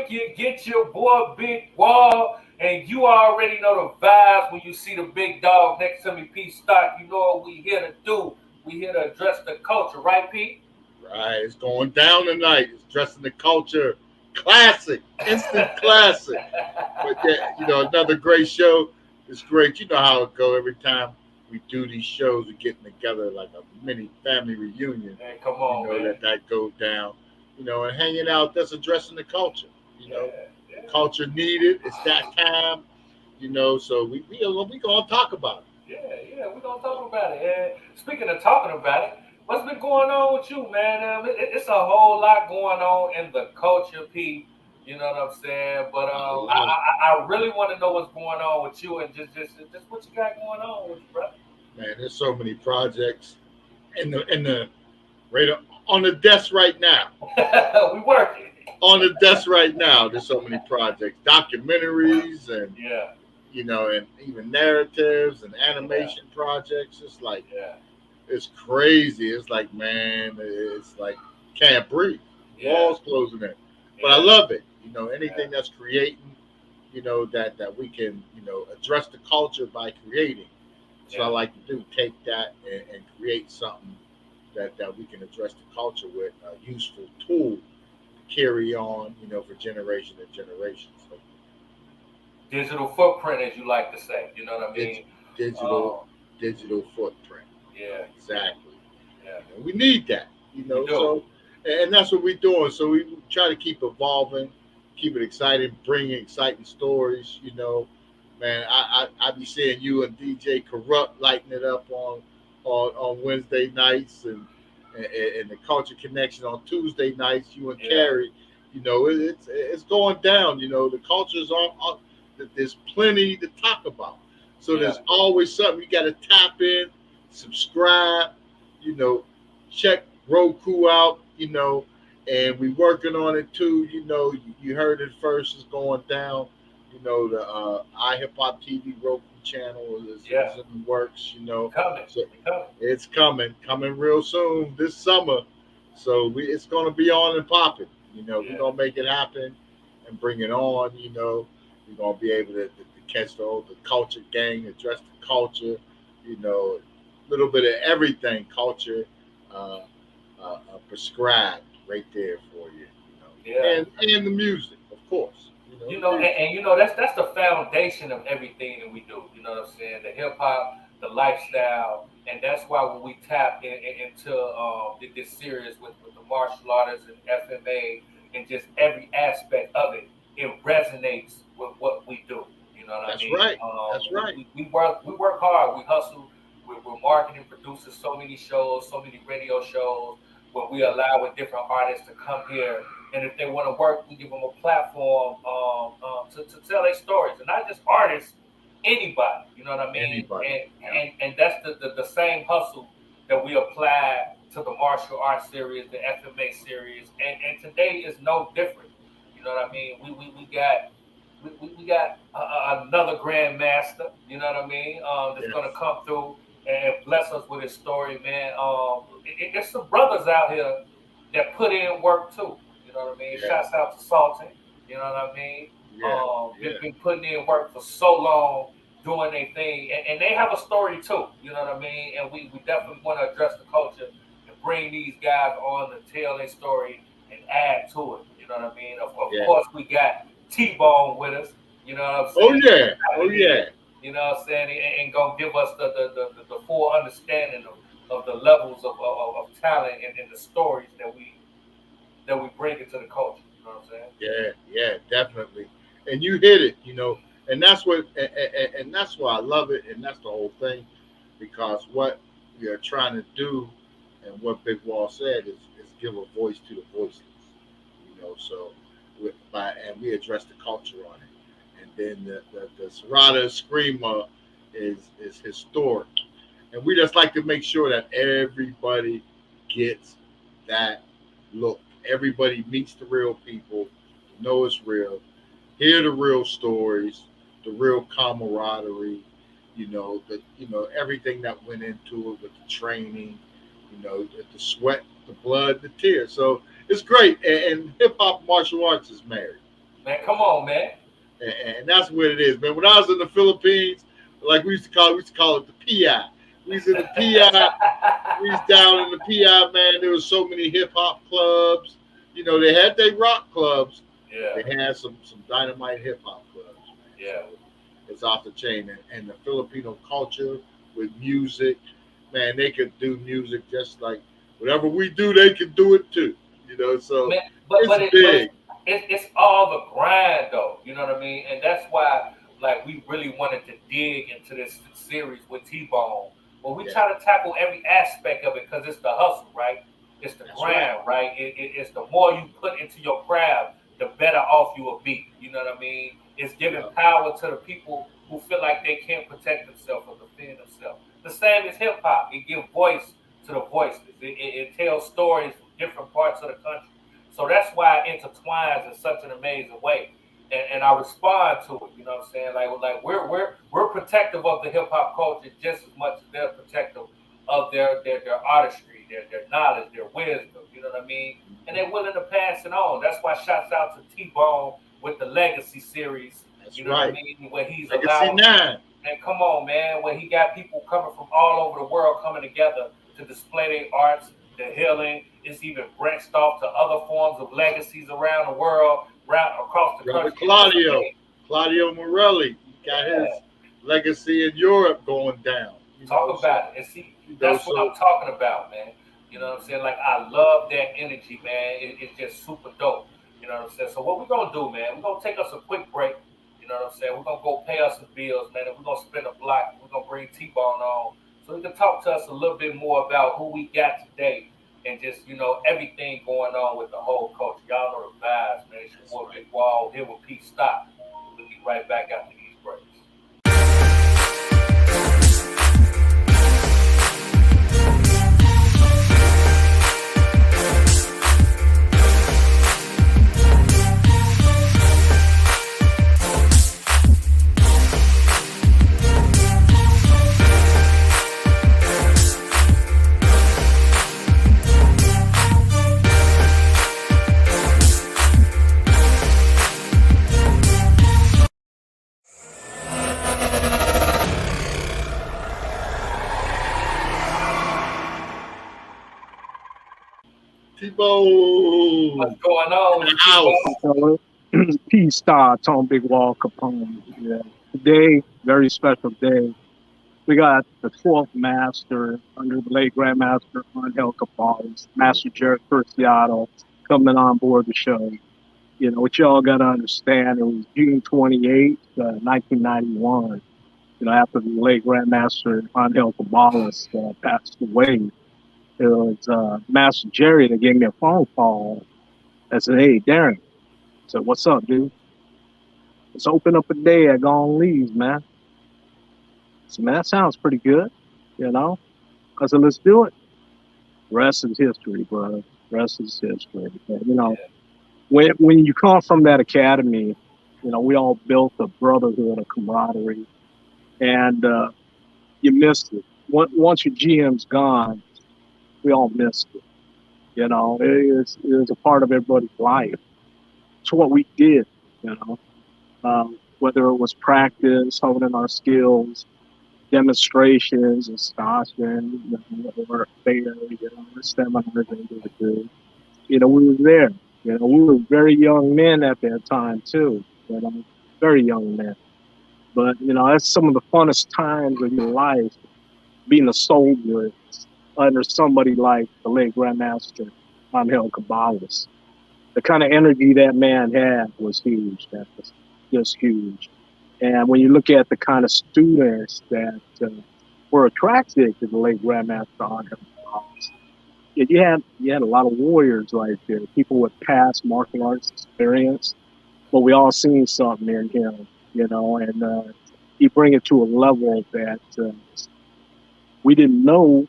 you get your boy Big Wall, and you already know the vibes when you see the big dog next to me, PStock. You know what we here to do. We here to address the culture, right, Pete? Right, it's going down tonight. It's dressing the culture, classic, instant classic. But yeah, another great show. It's great. You know how it go every time we do these shows. We're getting together like a mini family reunion. Man, come on, man. That goes down. And hanging out. That's addressing the culture. Yeah, The yeah, culture needed. It's that time. So we gonna talk about yeah. We're gonna talk about it. And speaking of talking about it, what's been going on with you, man? It's a whole lot going on in the culture, Pete. You know what I'm saying? But it. A lot. I really want to know what's going on with you and just what you got going on with you, brother. Man, there's so many projects in the right on the desk right now. We working. On the desk right now, there's so many projects, documentaries, and Yeah, and even narratives and yeah, animation projects. It's like yeah, it's crazy. It's like, man, it's like can't breathe. yeah, Walls closing in. But I yeah, love it. yeah, Anything that's creating, that we can, address the culture by creating. So I yeah, like to do take that and create something that we can address the culture with a useful tool to carry on, for generation and generation. So digital footprint, as you like to say. You know what I dig- mean? digital Um, digital footprint. yeah, yeah, Exactly. yeah. We need that, We do. so and that's what we're doing. So we try to keep evolving, keep it exciting, bring exciting stories, Man, I be seeing you and DJ Corrupt lighting it up on Wednesday nights and the Culture Connection on Tuesday nights. You and Yeah, Carrie, it's going down. The culture's on. There's plenty to talk about. So yeah, there's always something you got to tap in, subscribe, you know, check Roku out, and we working on it too. You heard it first. It's going down. The ihiphoptv Roku channel is yeah. in the works. We coming. So We coming. it's coming real soon this summer. So it's gonna be on and popping. We're Yeah, gonna make it happen and bring it on. We're gonna be able to catch the culture gang, address the culture. A little bit of everything culture uh, prescribed right there for you. yeah. And the music, of course. The music. And that's the foundation of everything that we do. You know what I'm saying? The hip hop, the lifestyle, and that's why when we tap into this series with the martial artists and FMA and just every aspect of it, it resonates with what we do. You know what I That's mean? right. That's right. We work hard. We hustle. We're marketing producers, so many shows, so many radio shows, where we Yeah. allow with different artists to come here, and if they want to work, we give them a platform to tell their stories, and not just artists, anybody. You know what I mean? Anybody. Yeah. And that's the same hustle that we apply to the martial arts series, the FMA series, and today is no different. You know what I mean? We got another grandmaster. You know what I mean? That's gonna Yes. come through and bless us with his story, man. It's some brothers out here that put in work too. You know what I mean? Yeah. Shouts out to Salton. You know what I mean? Yeah. Yeah. Been putting in work for so long, doing their thing, and they have a story too. You know what I mean? And we definitely want to address the culture and bring these guys on to tell their story and add to it. You know what I mean? Of Yeah. course, we got T-Bone with us. You know what I'm Oh saying? yeah. Oh yeah. You know what I'm saying? And gonna give us the full understanding of the levels of talent and the stories that we bring into the culture. You know what I'm saying? Yeah. Yeah. Definitely. And you hit it. And that's and that's why I love it, and that's the whole thing, because what we are trying to do, and what Big Wall said is give a voice to the voiceless. So we address the culture on it. And then the Serrata Screamer is historic. And we just like to make sure that everybody gets that look. Everybody meets the real people, know it's real, hear the real stories, the real camaraderie, everything that went into it with the training, the sweat, the blood, the tears. So it's great. And hip hop martial arts is married. Man, come on, man. And that's what it is, man. When I was in the Philippines, like we used to call it the PI. We was in the PI. We was down in the PI, man. There was so many hip hop clubs. You know, they had their rock clubs, but Yeah, they had some dynamite hip hop clubs, man. So yeah. it's off the chain. And the Filipino culture with music, man, they could do music just like whatever we do, they can do it too. You know, so Man, it's but big. it's all the grind though. You know what I mean? And that's why like we really wanted to dig into this series with T Bone. Well, we Yeah, try to tackle every aspect of it because it's the hustle, right? It's the that's right. grind, right? It's the more you put into your craft, the better off you will be. You know what I mean? It's giving Yeah, power to the people who feel like they can't protect themselves or defend themselves. The same as hip hop. It gives voice to the voiceless. It tells stories from different parts of the country. So that's why it intertwines in such an amazing way. And I respond to it. You know what I'm saying? Like we're protective of the hip hop culture just as much as they're protective of their artistry, their knowledge, their wisdom. You know what I mean? And they're willing to pass it on. That's why shouts out to T Bone with the Legacy series. that's You know what I right. mean? Where he's Legacy allowing Nine. and come on, man, where he got people coming from all over the world coming together to display their arts, their healing. It's even branched off to other forms of legacies around the world, around across the Brother country. It's just Claudio, amazing. Claudio Morelli, got his Yeah, legacy in Europe going down. talk So about it. And see, you know, that's what so I'm talking about, man. You know what I'm saying? Like I love that energy, man. It's just super dope. You know what I'm saying? So what we're gonna do, man? We're gonna take us a quick break. You know what I'm saying? We're gonna go pay us some bills, man, and we're gonna spin a block. We're gonna bring T-Bone on so he can talk to us a little bit more about who we got today and just everything going on with the whole culture. Y'all know the vibes, man. It's your that's boy right. Big Wall here with PStock. We'll be right back after these breaks. What's T-Bone going in on the with you, house. T-Bone? Fellas. Peace star, Tone Big Wall Capone. Yeah. Today, very special day. We got the fourth master under the late Grandmaster Angel Cabales, Master Jared Preciado, coming on board the show. You know, what y'all got to understand, it was June 28th, 1991, after the late Grandmaster Angel Cabales passed away. It was Master Jerry that gave me a phone call and said, "Hey, Darren," I said, "What's up, dude? Let's open up a day at Gone Leaves, man." So, man, that sounds pretty good, you know? I said, let's do it. Rest is history, bro. Rest is history. And, Yeah, when you come from that academy, we all built a brotherhood, a camaraderie, and you missed it. Once your GM's gone, we all missed it. It is a part of everybody's life. It's what we did, you know, whether it was practice, honing our skills, demonstrations and Stockton, or fair, seminars they would do. We were there. We were very young men at that time too. Very young men. But that's some of the funnest times of your life, being a soldier under somebody like the late Grandmaster Angel Cabales. The kind of energy that man had was huge. That was just huge. And when you look at the kind of students that were attracted to the late Grandmaster Angel Cabales, you had a lot of warriors right there, people with past martial arts experience, but we all seen something in him, and he bring it to a level that we didn't know,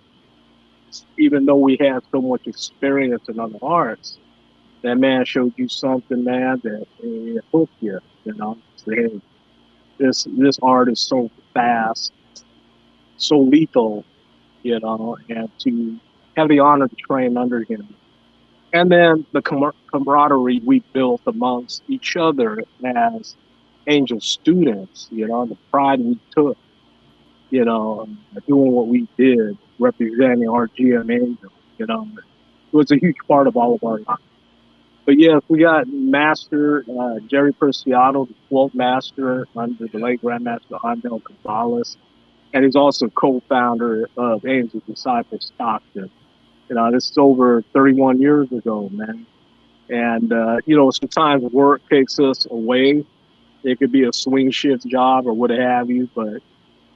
even though we had so much experience in other arts. That man showed you something, man, that hooked you, Say, hey, this art is so fast, so lethal, and to have the honor to train under him, And then the camaraderie we built amongst each other as Angel students, the pride we took, doing what we did, representing our GM Angel, it was a huge part of all of our lives. But yes, we got Master Jerry Preciado, the 12th Master under the late Grandmaster Angel Cabales, and he's also co-founder of Angel Disciple Stockton. This is over 31 years ago, man. And, sometimes work takes us away. It could be a swing shift job or what have you, but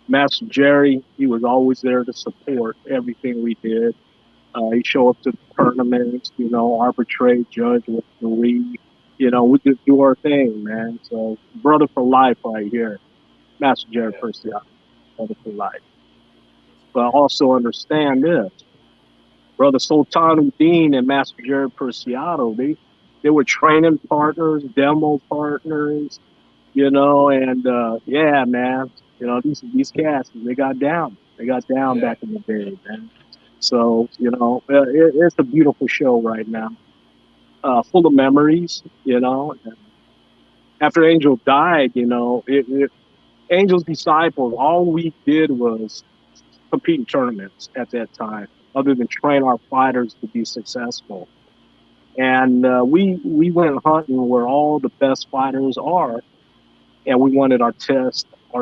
Master Jerry, he was always there to support everything we did. He showed up to the tournaments, arbitrate, judge, referee. We just do our thing, man. So, brother for life right here. Master Jerry Preciado, brother for life. But also understand this. Brother Sultan Uddin and Master Jerry Preciado, they were training partners, demo partners, and yeah, man, these cats, they got down. They got down back in the day, man. So, it's a beautiful show right now, full of memories, After Angel died, Angel's Disciples, all we did was compete in tournaments at that time, other than train our fighters to be successful. And we went hunting where all the best fighters are, and we wanted our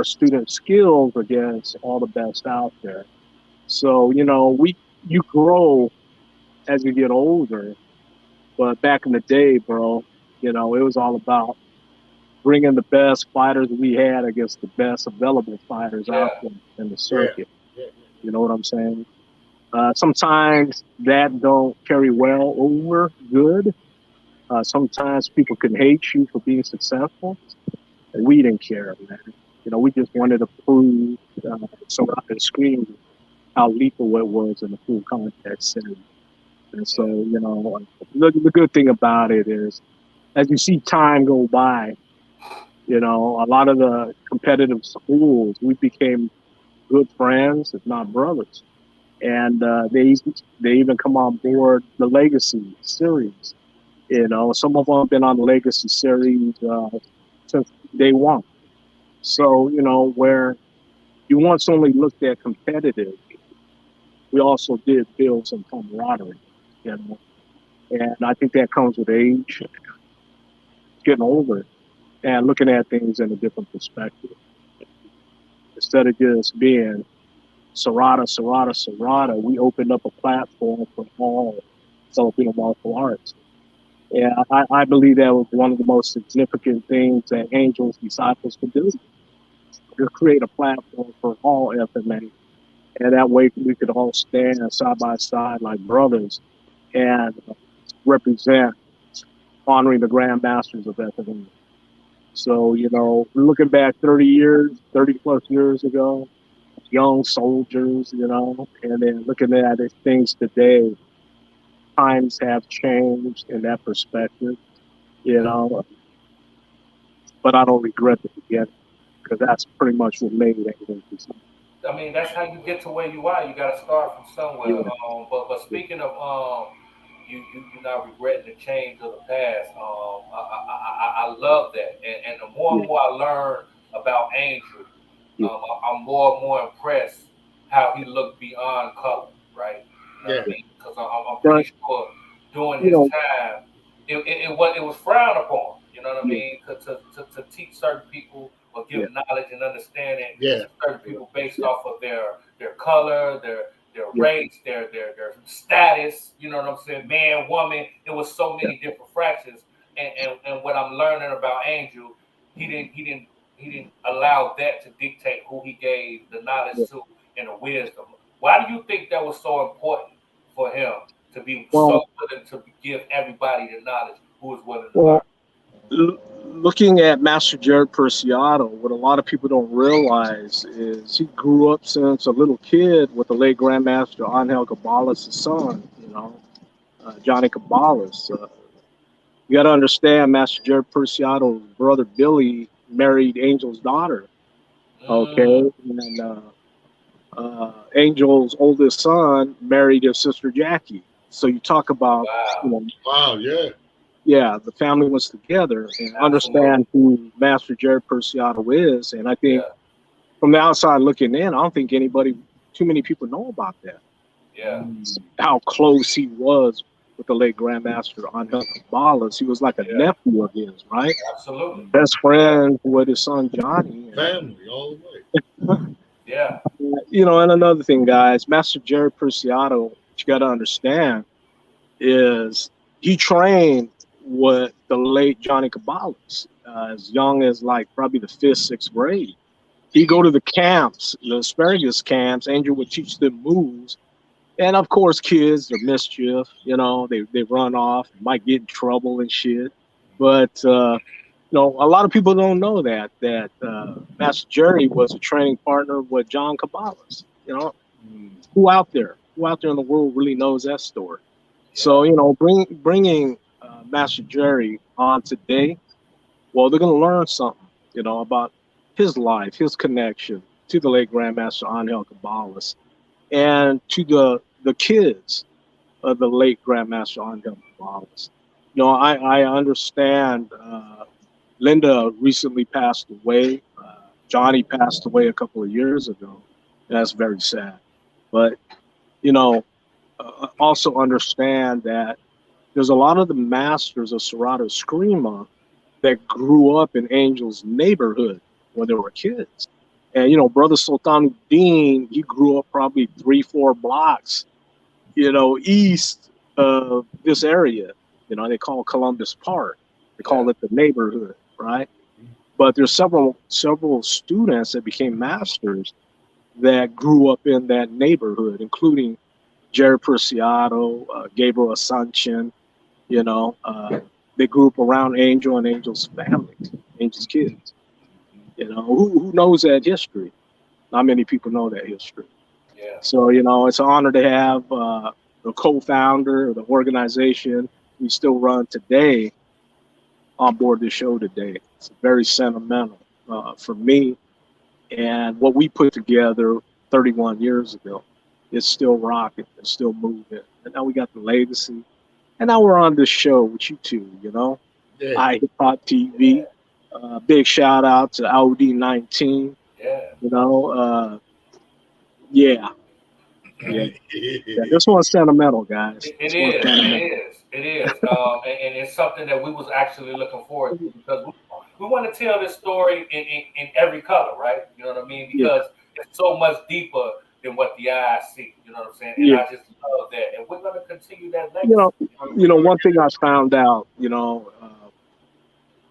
student skills against all the best out there. So, you grow as you get older, but back in the day, bro, it was all about bringing the best fighters we had against the best available fighters out there in the circuit. You know what I'm saying? Sometimes that don't carry well over good. Sometimes people can hate you for being successful. And we didn't care, man. We just wanted to prove so I could scream how lethal it was in the full contact setting. And so, the good thing about it is, as you see time go by, a lot of the competitive schools, we became good friends, if not brothers. And they even come on board the Legacy series. Some of them have been on the Legacy series since day one. So, where you once only looked at competitive, we also did build some camaraderie, And I think that comes with age, getting older, and looking at things in a different perspective. Instead of just being Serrata, we opened up a platform for all Filipino martial arts. And I believe that was one of the most significant things that Angel's Disciples could do. To create a platform for all FMA. And that way we could all stand side by side like brothers and represent honoring the Grand Masters of FMA. So, looking back 30 plus years ago, young soldiers, and then looking at things today, times have changed in that perspective, but I don't regret the beginning because that's pretty much what made it. I mean, that's how you get to where you are. You got to start from somewhere. Yeah. But speaking of you not regretting the change of the past. I love that, and the more and more I learn about Angel, I'm more and more impressed how he looked beyond color, right? You know what I mean? Because I'm pretty sure during his time, it was frowned upon. You know what I mean? To teach certain people or give knowledge and understanding to certain people based off of their color, their race, their status, you know what I'm saying, man, woman. It was so many different fractions. And what I'm learning about Angel, he didn't allow that to dictate who he gave the knowledge to and the wisdom. Why do you think that was so important for him to be so willing to give everybody the knowledge who was willing to learn? Looking at Master Jerry Preciado, what a lot of people don't realize is he grew up since a little kid with the late Grandmaster Angel Cabales' son, Johnny Cabales. You got to understand, Master Jerry Preciado's brother Billy married Angel's daughter. Okay, and Angel's oldest son married his sister Jackie. So you talk about, you Wow. know, Wow, yeah. yeah, the family was together and Absolutely. understand who Master Jerry Preciado is. And I think Yeah. from the outside looking in, I don't think too many people know about that. Yeah. How close he was with the late Grandmaster Angel Cabales. He was like a Yeah. nephew of his, right? Absolutely. Best Yeah. friend with his son Johnny. Family all the way. Yeah. You know, and another thing, guys, Master Jerry Preciado, what you got to understand is he trained with the late Johnny Cabales as young as like probably the fifth, sixth grade. He'd go to the camps, the asparagus camps. Angel would teach them moves. And of course, kids are mischief. You know, they run off, might get in trouble and shit. But you know, a lot of people don't know that Master Jerry was a training partner with John Cabales. You know, who out there in the world really knows that story? So Yeah. you know, bringing Master Jerry on today, well, they're gonna learn something. You know, about his life, his connection to the late Grandmaster Angel Cabales, and to the kids of the late Grandmaster Angel Cabales. You know, I understand. Linda recently passed away. Johnny passed away a couple of years ago. That's very sad. But you know, also understand that there's a lot of the masters of Serrata Screama that grew up in Angel's neighborhood when they were kids. And you know, Brother Sultanuddin, he grew up probably 3, 4 blocks, you know, east of this area. You know, they call Columbus Park. They Yeah. call it the neighborhood, right? But there's several students that became masters that grew up in that neighborhood, including Jerry Preciado, Gabriel Asuncion. You know, they grew up around Angel and Angel's family, Angel's kids. You know, who knows that history? Not many people know that history. Yeah. So, you know, it's an honor to have the co-founder of the organization we still run today on board the show today. It's very sentimental for me, and what we put together 31 years ago is still rocking, it's still moving. And now we got the legacy, and now we're on this show with you two, you know, Yeah. ihiphoptv. Big shout out to Audi 19, Yeah. you know, yeah, yeah. Yeah, this one's sentimental, guys. It This one's is. It sentimental. is. It is. And it's something that we was actually looking forward to because we want to tell this story in every color, right? You know what I mean? Yeah, Because it's so much deeper than what the eyes see. You know what I'm saying? And yeah. I just love that. And we're going to continue that You legacy. know, one thing I found out, you know,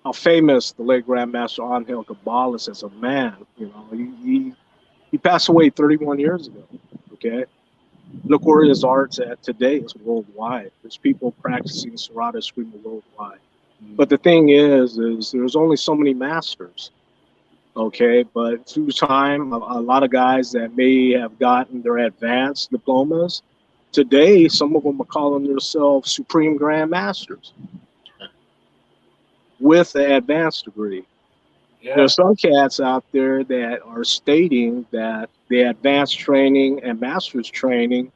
how famous the late Grandmaster Angel Cabales as a man. You know, he passed away 31 years ago. Okay, look where his art's at today. It's worldwide. There's people practicing Serrata Screama worldwide. But the thing is there's only so many masters. Okay, but through time, a lot of guys that may have gotten their advanced diplomas, today some of them are calling themselves Supreme Grand Masters with an advanced degree. Yeah. There's some cats out there that are stating that the advanced training and master's training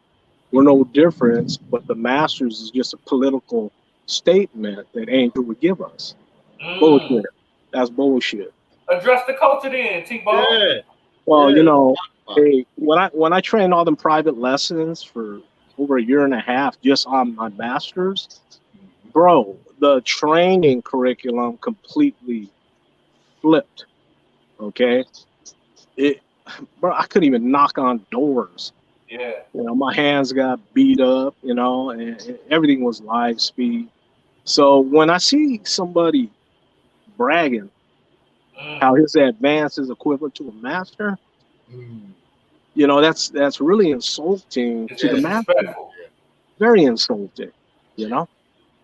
were no difference, but the master's is just a political statement that Angel would give us. Mm. Bullshit. That's bullshit. Address the culture then, T-Bone. Yeah. Well, you Yeah. know, Wow. hey, when I trained all them private lessons for over a year and a half just on my masters, bro, the training curriculum completely flipped. Okay, it, bro, I couldn't even knock on doors. Yeah. You know, my hands got beat up. You know, and everything was live speed. So when I see somebody bragging Mm. how his advance is equivalent to a master, Mm. you know, that's really insulting It's to the Yeah. master. disrespectful. Very insulting. You know,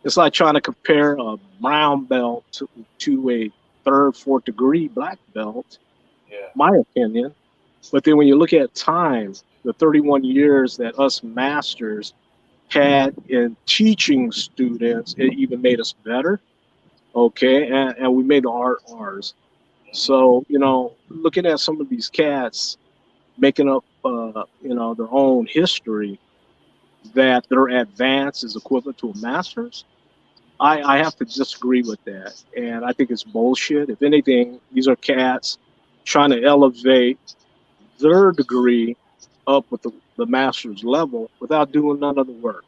it's like trying to compare a brown belt to a third, fourth degree black belt. Yeah. My opinion. But then when you look at time, the 31 years that us masters had in teaching students, it even made us better. Okay. And we made the art ours. Mm-hmm. So, you know, looking at some of these cats making up, you know, their own history, that their advance is equivalent to a master's, I have to disagree with that. And I think it's bullshit. If anything, these are cats trying to elevate their degree up with the master's level without doing none of the work.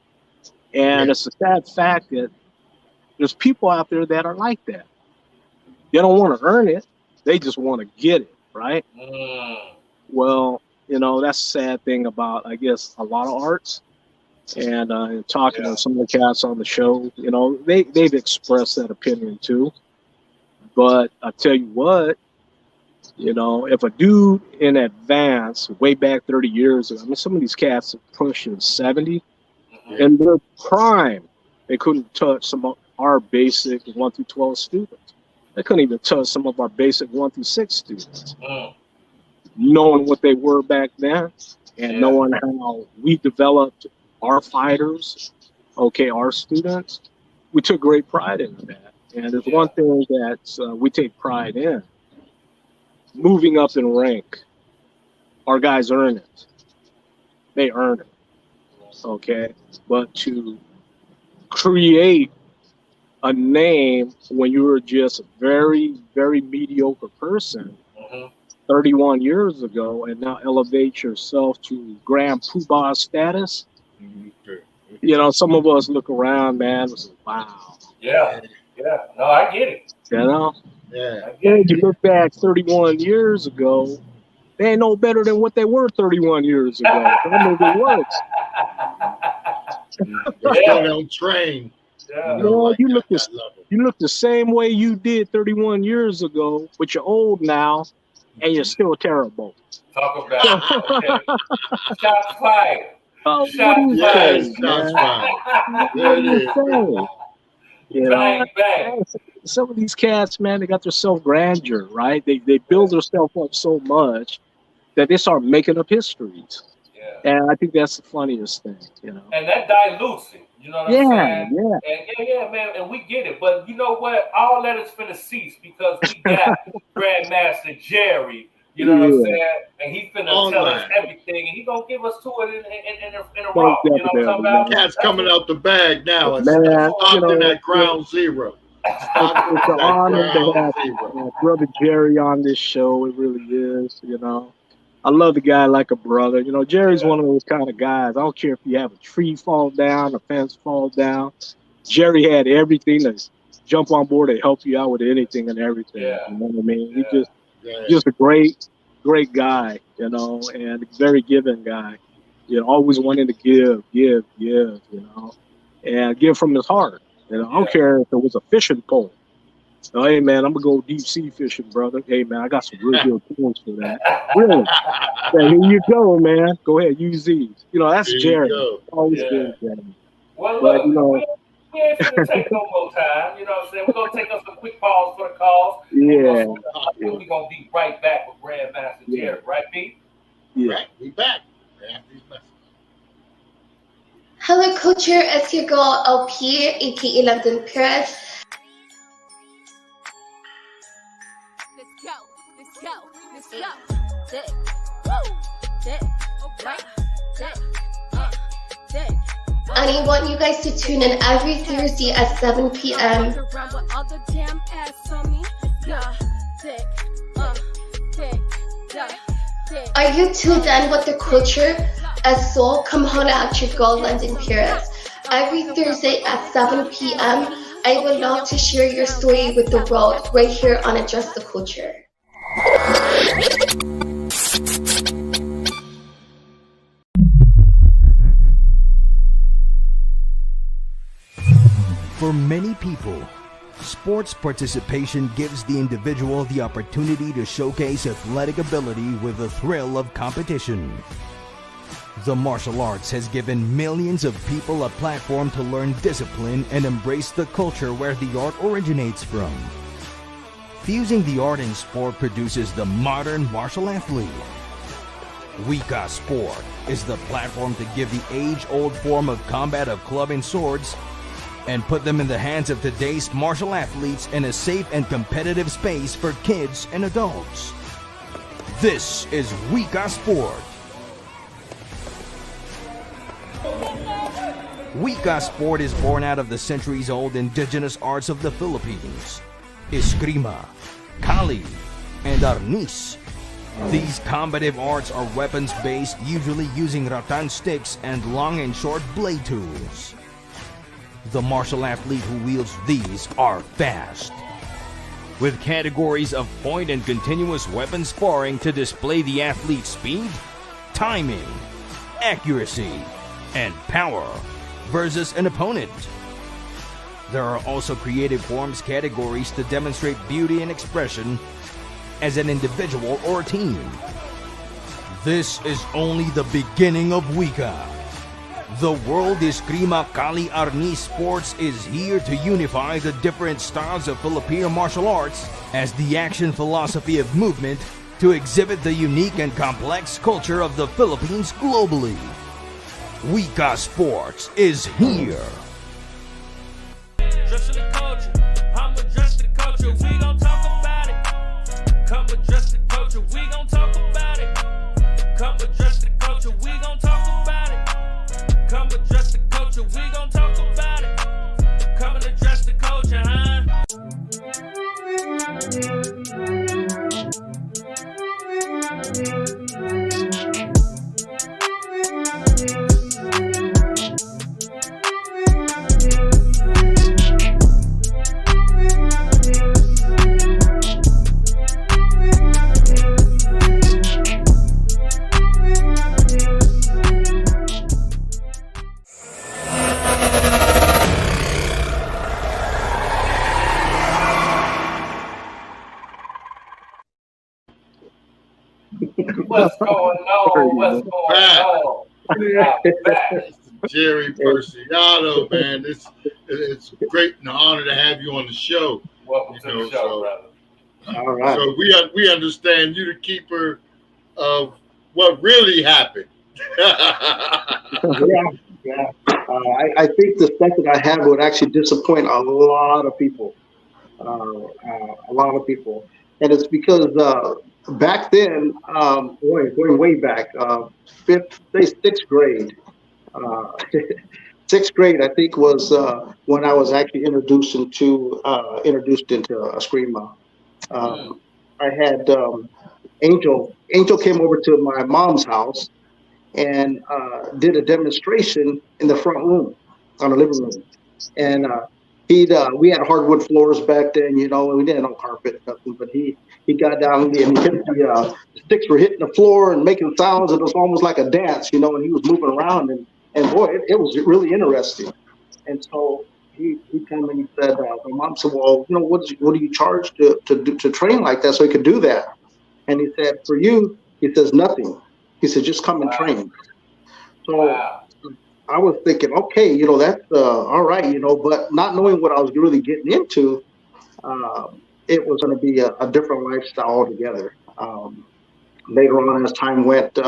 And it's a sad fact that there's people out there that are like that. They don't want to earn it. They just want to get it, right? Well, you know, that's the sad thing about, I guess, a lot of arts. And talking to some of the cats on the show, you know, they've expressed that opinion too. But I tell you what, you know, if a dude in advance, way back 30 years ago, I mean, some of these cats are pushing 70, in their prime, they couldn't touch some of our basic 1 through 12 students. They couldn't even touch some of our basic 1 through 6 students. Knowing what they were back then and knowing how we developed our fighters, okay, our students, we took great pride in that. And there's one thing that we take pride in, moving up in rank. Our guys earn it. They earn it, okay? But to create a name when you were just a very, very mediocre person 31 years ago and now elevate yourself to Grand Poobah status, you know, some of us look around, man, and say, wow. Yeah. No, I get it. You know? Yeah. You look back 31 years ago, they ain't no better than what they were 31 years ago. That movie works. They still don't train. Yeah. You know, like you at look that level. you look the same way you did 31 years ago, but you're old now, and you're still terrible. Talk about it. Okay. Shots fired. Oh, Shots what do you Yes, say, that's man? fine. There What it do you is. say? You know, Bang, bang. some of these cats, man, they got their self-grandeur, right? They build themselves up so much that they start making up histories. Yeah. And I think that's the funniest thing, you know. And that dilutes it. You know what I'm saying? And yeah, man, and we get it. But you know what? All that is finna cease because we got Grandmaster Jerry. You know what I'm saying? And he finna tell us everything, and he gonna give us to it in a raw. You know what I'm talking about? Cat's coming out the bag now. It's Man, Stockton at ground zero. It's an honor to have Brother Jerry on this show. It really is, you know. I love the guy like a brother. You know, Jerry's one of those kind of guys. I don't care if you have a tree fall down, a fence fall down. Jerry had everything to jump on board and help you out with anything and everything. Yeah. You know what I mean? Yeah. He's just a great guy, you know, and very giving guy. You know, always wanting to give, you know, and give from his heart. You know, I don't care if it was a fishing pole. So, hey, man, I'm going to go deep sea fishing, brother. Hey, man, I got some real good tools for that. Really. Yeah, here you go, man. Go ahead, use these. You know, that's Jerry. Always been Jerry. Well, But, look, you know, we ain't finna take no more time. You know what I'm saying? We're going to take us a quick pause for the calls. yeah. We're going to be right back with Grandmaster Jerry. Right, Pete? Yeah. Right, we back. After these messages. Hello, culture. It's your girl LP, aka London Perez. Let's go. Dick. Dick. Right. Dick. And I want you guys to tune in every Thursday at 7 p.m. Are you tuned in with the culture? As soul, come holler at your girl London Perez. Every Thursday at 7 p.m. I would love to share your story with the world right here on Address the Culture. For many people, sports participation gives the individual the opportunity to showcase athletic ability with the thrill of competition. The martial arts has given millions of people a platform to learn discipline and embrace the culture where the art originates from. Fusing the art and sport produces the modern martial athlete. Wika Sport is the platform to give the age-old form of combat of club and swords and put them in the hands of today's martial athletes in a safe and competitive space for kids and adults. This is Wika Sport. Wika sport is born out of the centuries-old indigenous arts of the Philippines, eskrima, kali, and arnis. These combative arts are weapons-based, usually using rattan sticks and long and short blade tools. The martial athlete who wields these are fast, with categories of point and continuous weapon sparring to display the athlete's speed, timing, accuracy, and power versus an opponent. There are also creative forms categories to demonstrate beauty and expression as an individual or team. This is only the beginning of Wika. The World Eskrima Kali Arnis Sports is here to unify the different styles of Filipino martial arts as the action philosophy of movement to exhibit the unique and complex culture of the Philippines globally. Wika Sports is here. Dress the culture, I'm address the culture, we gon' talk about it. Come address the culture, we gon' talk about it. Come address the culture, we gon' talk about it. Come address the culture, we gon' talk about it. Come and address the culture, huh? What's going on? What's going on? Jerry Preciado, man. It's great and an honor to have you on the show. Welcome to the show, brother. All right. So we understand you the keeper of what really happened. Yeah. I think the stuff that I have would actually disappoint a lot of people. And it's because back then, going way back, sixth grade. Sixth grade, I think, was when I was actually introduced into Eskrima. I had Angel came over to my mom's house and did a demonstration in the front room, on the living room. And we had hardwood floors back then, and we didn't have carpet, nothing. But he got down and he hit the sticks were hitting the floor and making sounds. It was almost like a dance, and he was moving around and boy, it was really interesting. And so he came and he said, my mom said, well, what do you charge to train like that so he could do that? And he said, for you, he says, nothing. He said, just come and train. So I was thinking, okay, that's all right, but not knowing what I was really getting into, it was going to be a different lifestyle altogether. Later on, as time went,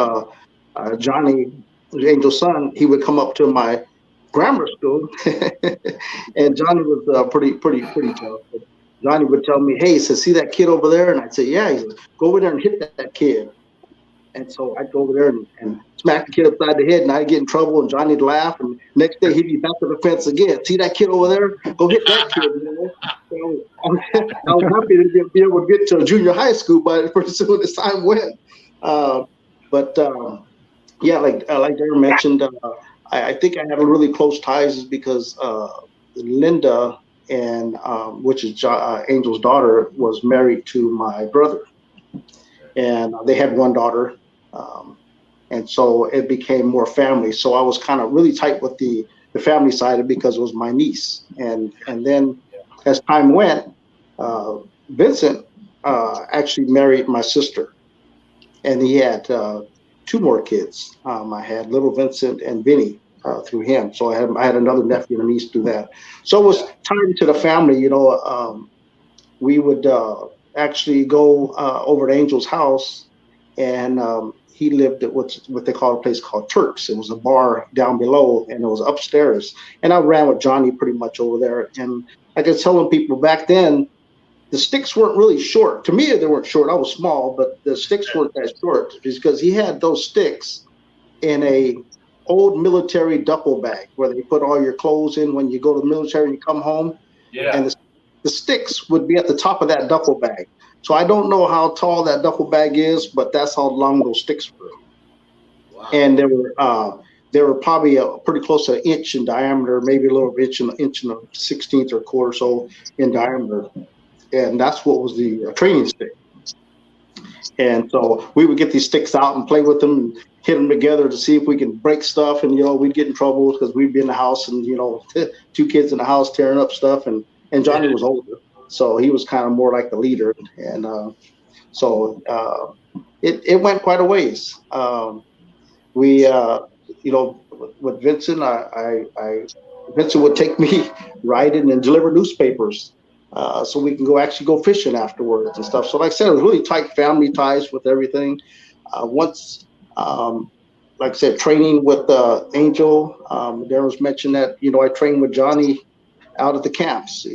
Johnny, Angel's son, he would come up to my grammar school, and Johnny was pretty tough. But Johnny would tell me, hey, he says, see that kid over there? And I'd say, yeah. He says, go over there and hit that kid. And so I'd go over there and smack the kid upside the head, and I'd get in trouble, and Johnny'd laugh, and next day he'd be back to the fence again. See that kid over there? Go hit that kid. So I was happy to be able to get to junior high school, but pretty soon as time went. Yeah, like Darren mentioned, I think I have a really close ties because Linda, and which is Angel's daughter, was married to my brother, and they had one daughter. And so it became more family. So I was kind of really tight with the family side because it was my niece. And then as time went, Vincent actually married my sister, and he had two more kids. I had little Vincent and Vinny through him. So I had another nephew and a niece through that. So it was tied to the family. We would actually go over to Angel's house, and he lived at what they call a place called Turks. It was a bar down below, and it was upstairs. And I ran with Johnny pretty much over there. And like I was telling people back then, the sticks weren't really short. To me, they weren't short. I was small, but the sticks weren't that short because he had those sticks in a old military duffel bag where they put all your clothes in when you go to the military and you come home. Yeah. And the sticks would be at the top of that duffel bag. So I don't know how tall that duffel bag is, but that's how long those sticks were. Wow. And they were probably pretty close to an inch in diameter, maybe a little inch and a 16th or quarter so in diameter. And that's what was the training stick. And so we would get these sticks out and play with them and hit them together to see if we can break stuff. And, we'd get in trouble because we'd be in the house and, two kids in the house tearing up stuff. And Johnny was older, so he was kind of more like the leader. And so it went quite a ways. We, with Vincent, Vincent would take me riding and deliver newspapers. So we can actually go fishing afterwards and stuff. So like I said, it was really tight family ties with everything. Once, like I said, training with Angel, Daryl's mentioned that, I trained with Johnny out at the camps.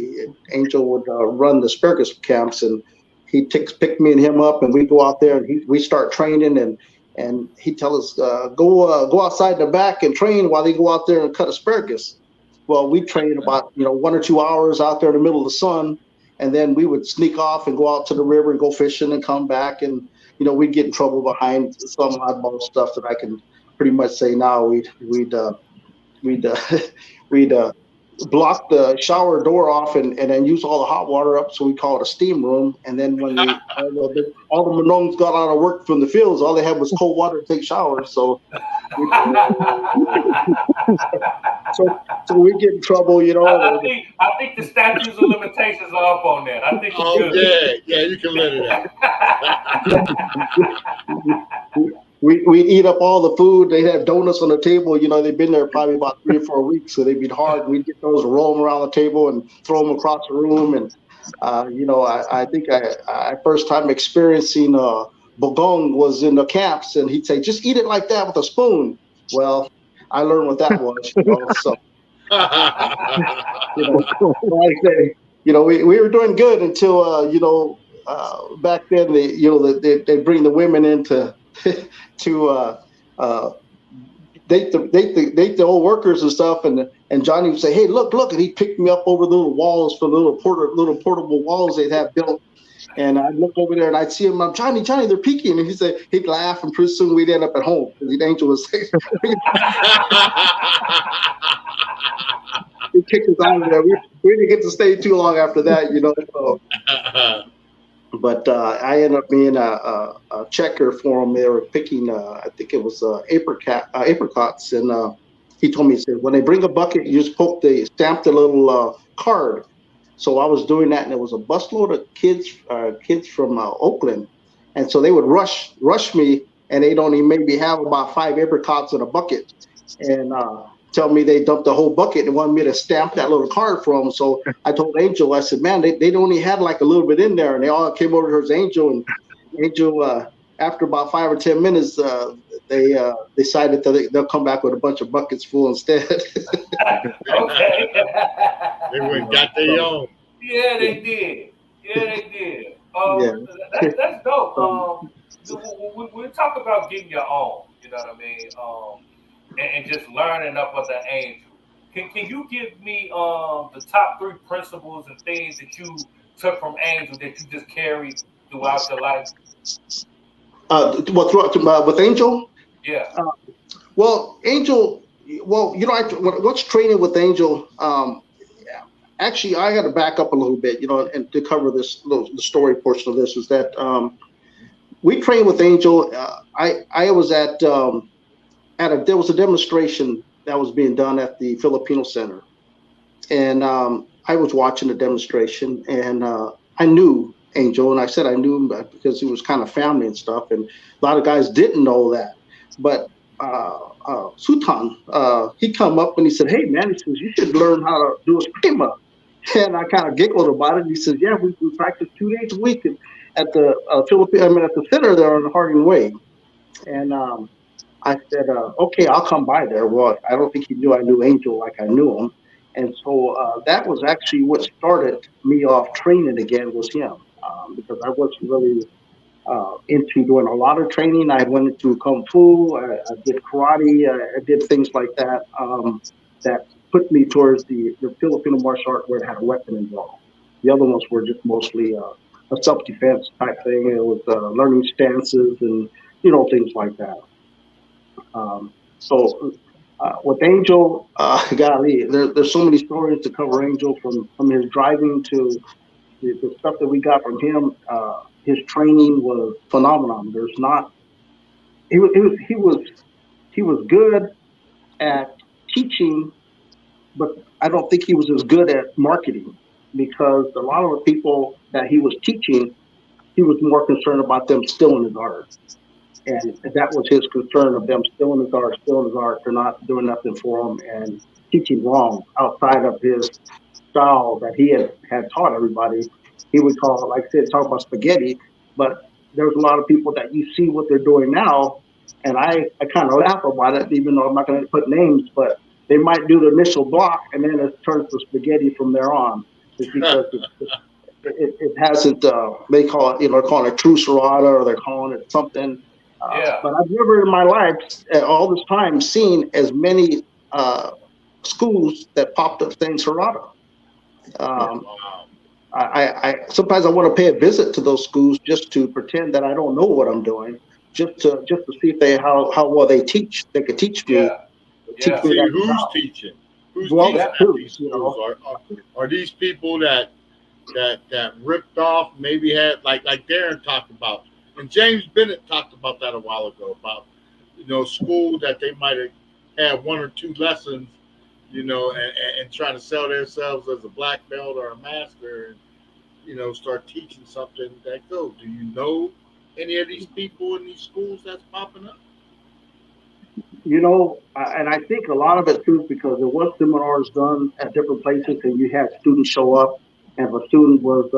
Angel would run the asparagus camps, and he'd pick me and him up, and we go out there and we start training, and he'd tell us, go outside in the back and train while they go out there and cut asparagus. Well, we trained about 1 or 2 hours out there in the middle of the sun, and then we would sneak off and go out to the river and go fishing and come back, and we'd get in trouble behind some oddball stuff that I can pretty much say now. We'd block the shower door off and then use all the hot water up, so we call it a steam room. And then when all the Manones got out of work from the fields, all they had was cold water to take showers. So so we get in trouble, I think the statutes of limitations are up on that. I think you're good. Yeah, you can let it out. We eat up all the food. They'd have donuts on the table. They'd been there probably about 3 or 4 weeks, so they'd be hard. We'd get those, roll them around the table and throw them across the room. And, I think I first time experiencing bogong was in the camps, and he'd say, just eat it like that with a spoon. Well, I learned what that was. So, like I say, we were doing good until, back then, they bring the women in to date the old workers and stuff, and Johnny would say, "Hey, look," and he picked me up over the little walls, for little portable walls they'd have built, and I'd look over there and I'd see him. I'm Johnny, they're peeking, and he'd laugh, and pretty soon we'd end up at home because the Angel was saying, he kicked us out of there. We didn't get to stay too long after that, So. But I ended up being a checker for them. They were picking, I think it was apricots, and he told me, he said, when they bring a bucket, you just stamp the little card. So I was doing that, and it was a busload of kids from Oakland, and so they would rush me, and they'd only maybe have about 5 apricots in a bucket, and tell me they dumped the whole bucket and wanted me to stamp that little card for them. So I told Angel, I said, man, they only had like a little bit in there, and they all came over towards Angel, and Angel, after about 5 or 10 minutes, they decided that they'll come back with a bunch of buckets full instead. Okay. They went and got their own. Yeah, they did. That's dope. We talk about getting your own, you know what I mean? And just learning up of the Angel. Can you give me the top 3 principles and things that you took from Angel that you just carried throughout your life? With Angel? Yeah. Angel. What's training with Angel? Actually, I got to back up a little bit, and to cover the story portion of this is that we trained with Angel. I was there was a demonstration that was being done at the Filipino Center, and I was watching the demonstration, and I knew Angel, and I said I knew him because he was kind of family and stuff, and a lot of guys didn't know that, but Sultan, he come up and he said, "Hey man," he says, "you should learn how to do a screamer." And I kind of giggled about it. He says, "Yeah, we practice 2 days a week at the at the center there on the Harding Way." And I said, "Okay, I'll come by there." Well, I don't think he knew I knew Angel like I knew him, and so that was actually what started me off training again was him, because I wasn't really into doing a lot of training. I went into kung fu. I did karate. I did things like that. That put me towards the Filipino martial art where it had a weapon involved. The other ones were just mostly a self-defense type thing. It was learning stances and things like that. So with Angel, golly, there's so many stories to cover Angel from his driving to the stuff that we got from him. His training was phenomenal. There's not he was good at teaching, but I don't think he was as good at marketing because a lot of the people that he was teaching, he was more concerned about them stealing his art. And that was his concern of them stealing his art, for not doing nothing for him and teaching wrong outside of his style that he had taught everybody. He would call, like I said, talk about spaghetti, but there's a lot of people that you see what they're doing now, and I kind of laugh about it, even though I'm not going to put names, but they might do the initial block and then it turns to spaghetti from there on. It's because it hasn't, they call it, they're calling it true serrata or they're calling it something. But I've never in my life, all this time, seen as many schools that popped up saying serrata. I sometimes I want to pay a visit to those schools just to pretend that I don't know what I'm doing, just to see if how well they teach. They could teach me. Teach me who's teaching. Who's teaching at these schools? Are these people that ripped off? Maybe had like Darren talked about, and James Bennett talked about that a while ago about school that they might have had one or two lessons. And trying to sell themselves as a black belt or a master and, start teaching something that goes. Do you know any of these people in these schools that's popping up? And I think a lot of it too, because there was seminars done at different places and you had students show up and if a student was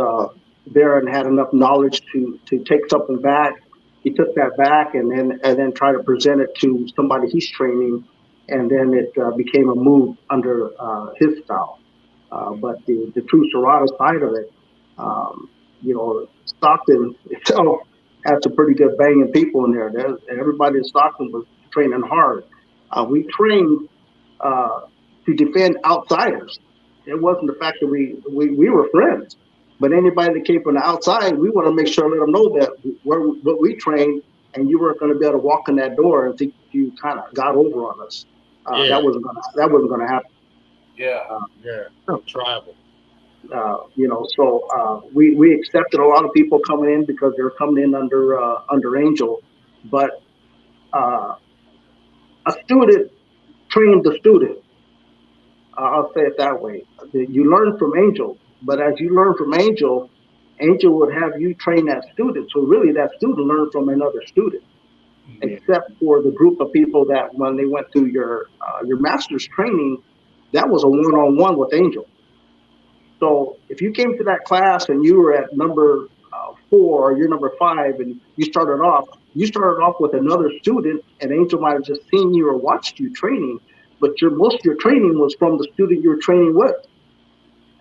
there and had enough knowledge to take something back, he took that back and then try to present it to somebody he's training. And then it became a move under his style. But the true serrata side of it, Stockton itself had some pretty good banging people in there. Everybody in Stockton was training hard. We trained to defend outsiders. It wasn't the fact that we were friends, but anybody that came from the outside, we want to make sure, let them know that what we trained, and you weren't going to be able to walk in that door and think you kind of got over on us. That wasn't gonna happen. Tribal. So we accepted a lot of people coming in because they were coming in under Angel, but a student trained the student. I'll say it that way. You learn from Angel, but as you learn from Angel, Angel would have you train that student. So really, that student learned from another student. Except for the group of people that when they went through your master's training, that was a one-on-one with Angel. So if you came to that class and you were at number 4 or you're number 5 and you started off with another student and Angel might have just seen you or watched you training, but most of your training was from the student you were training with.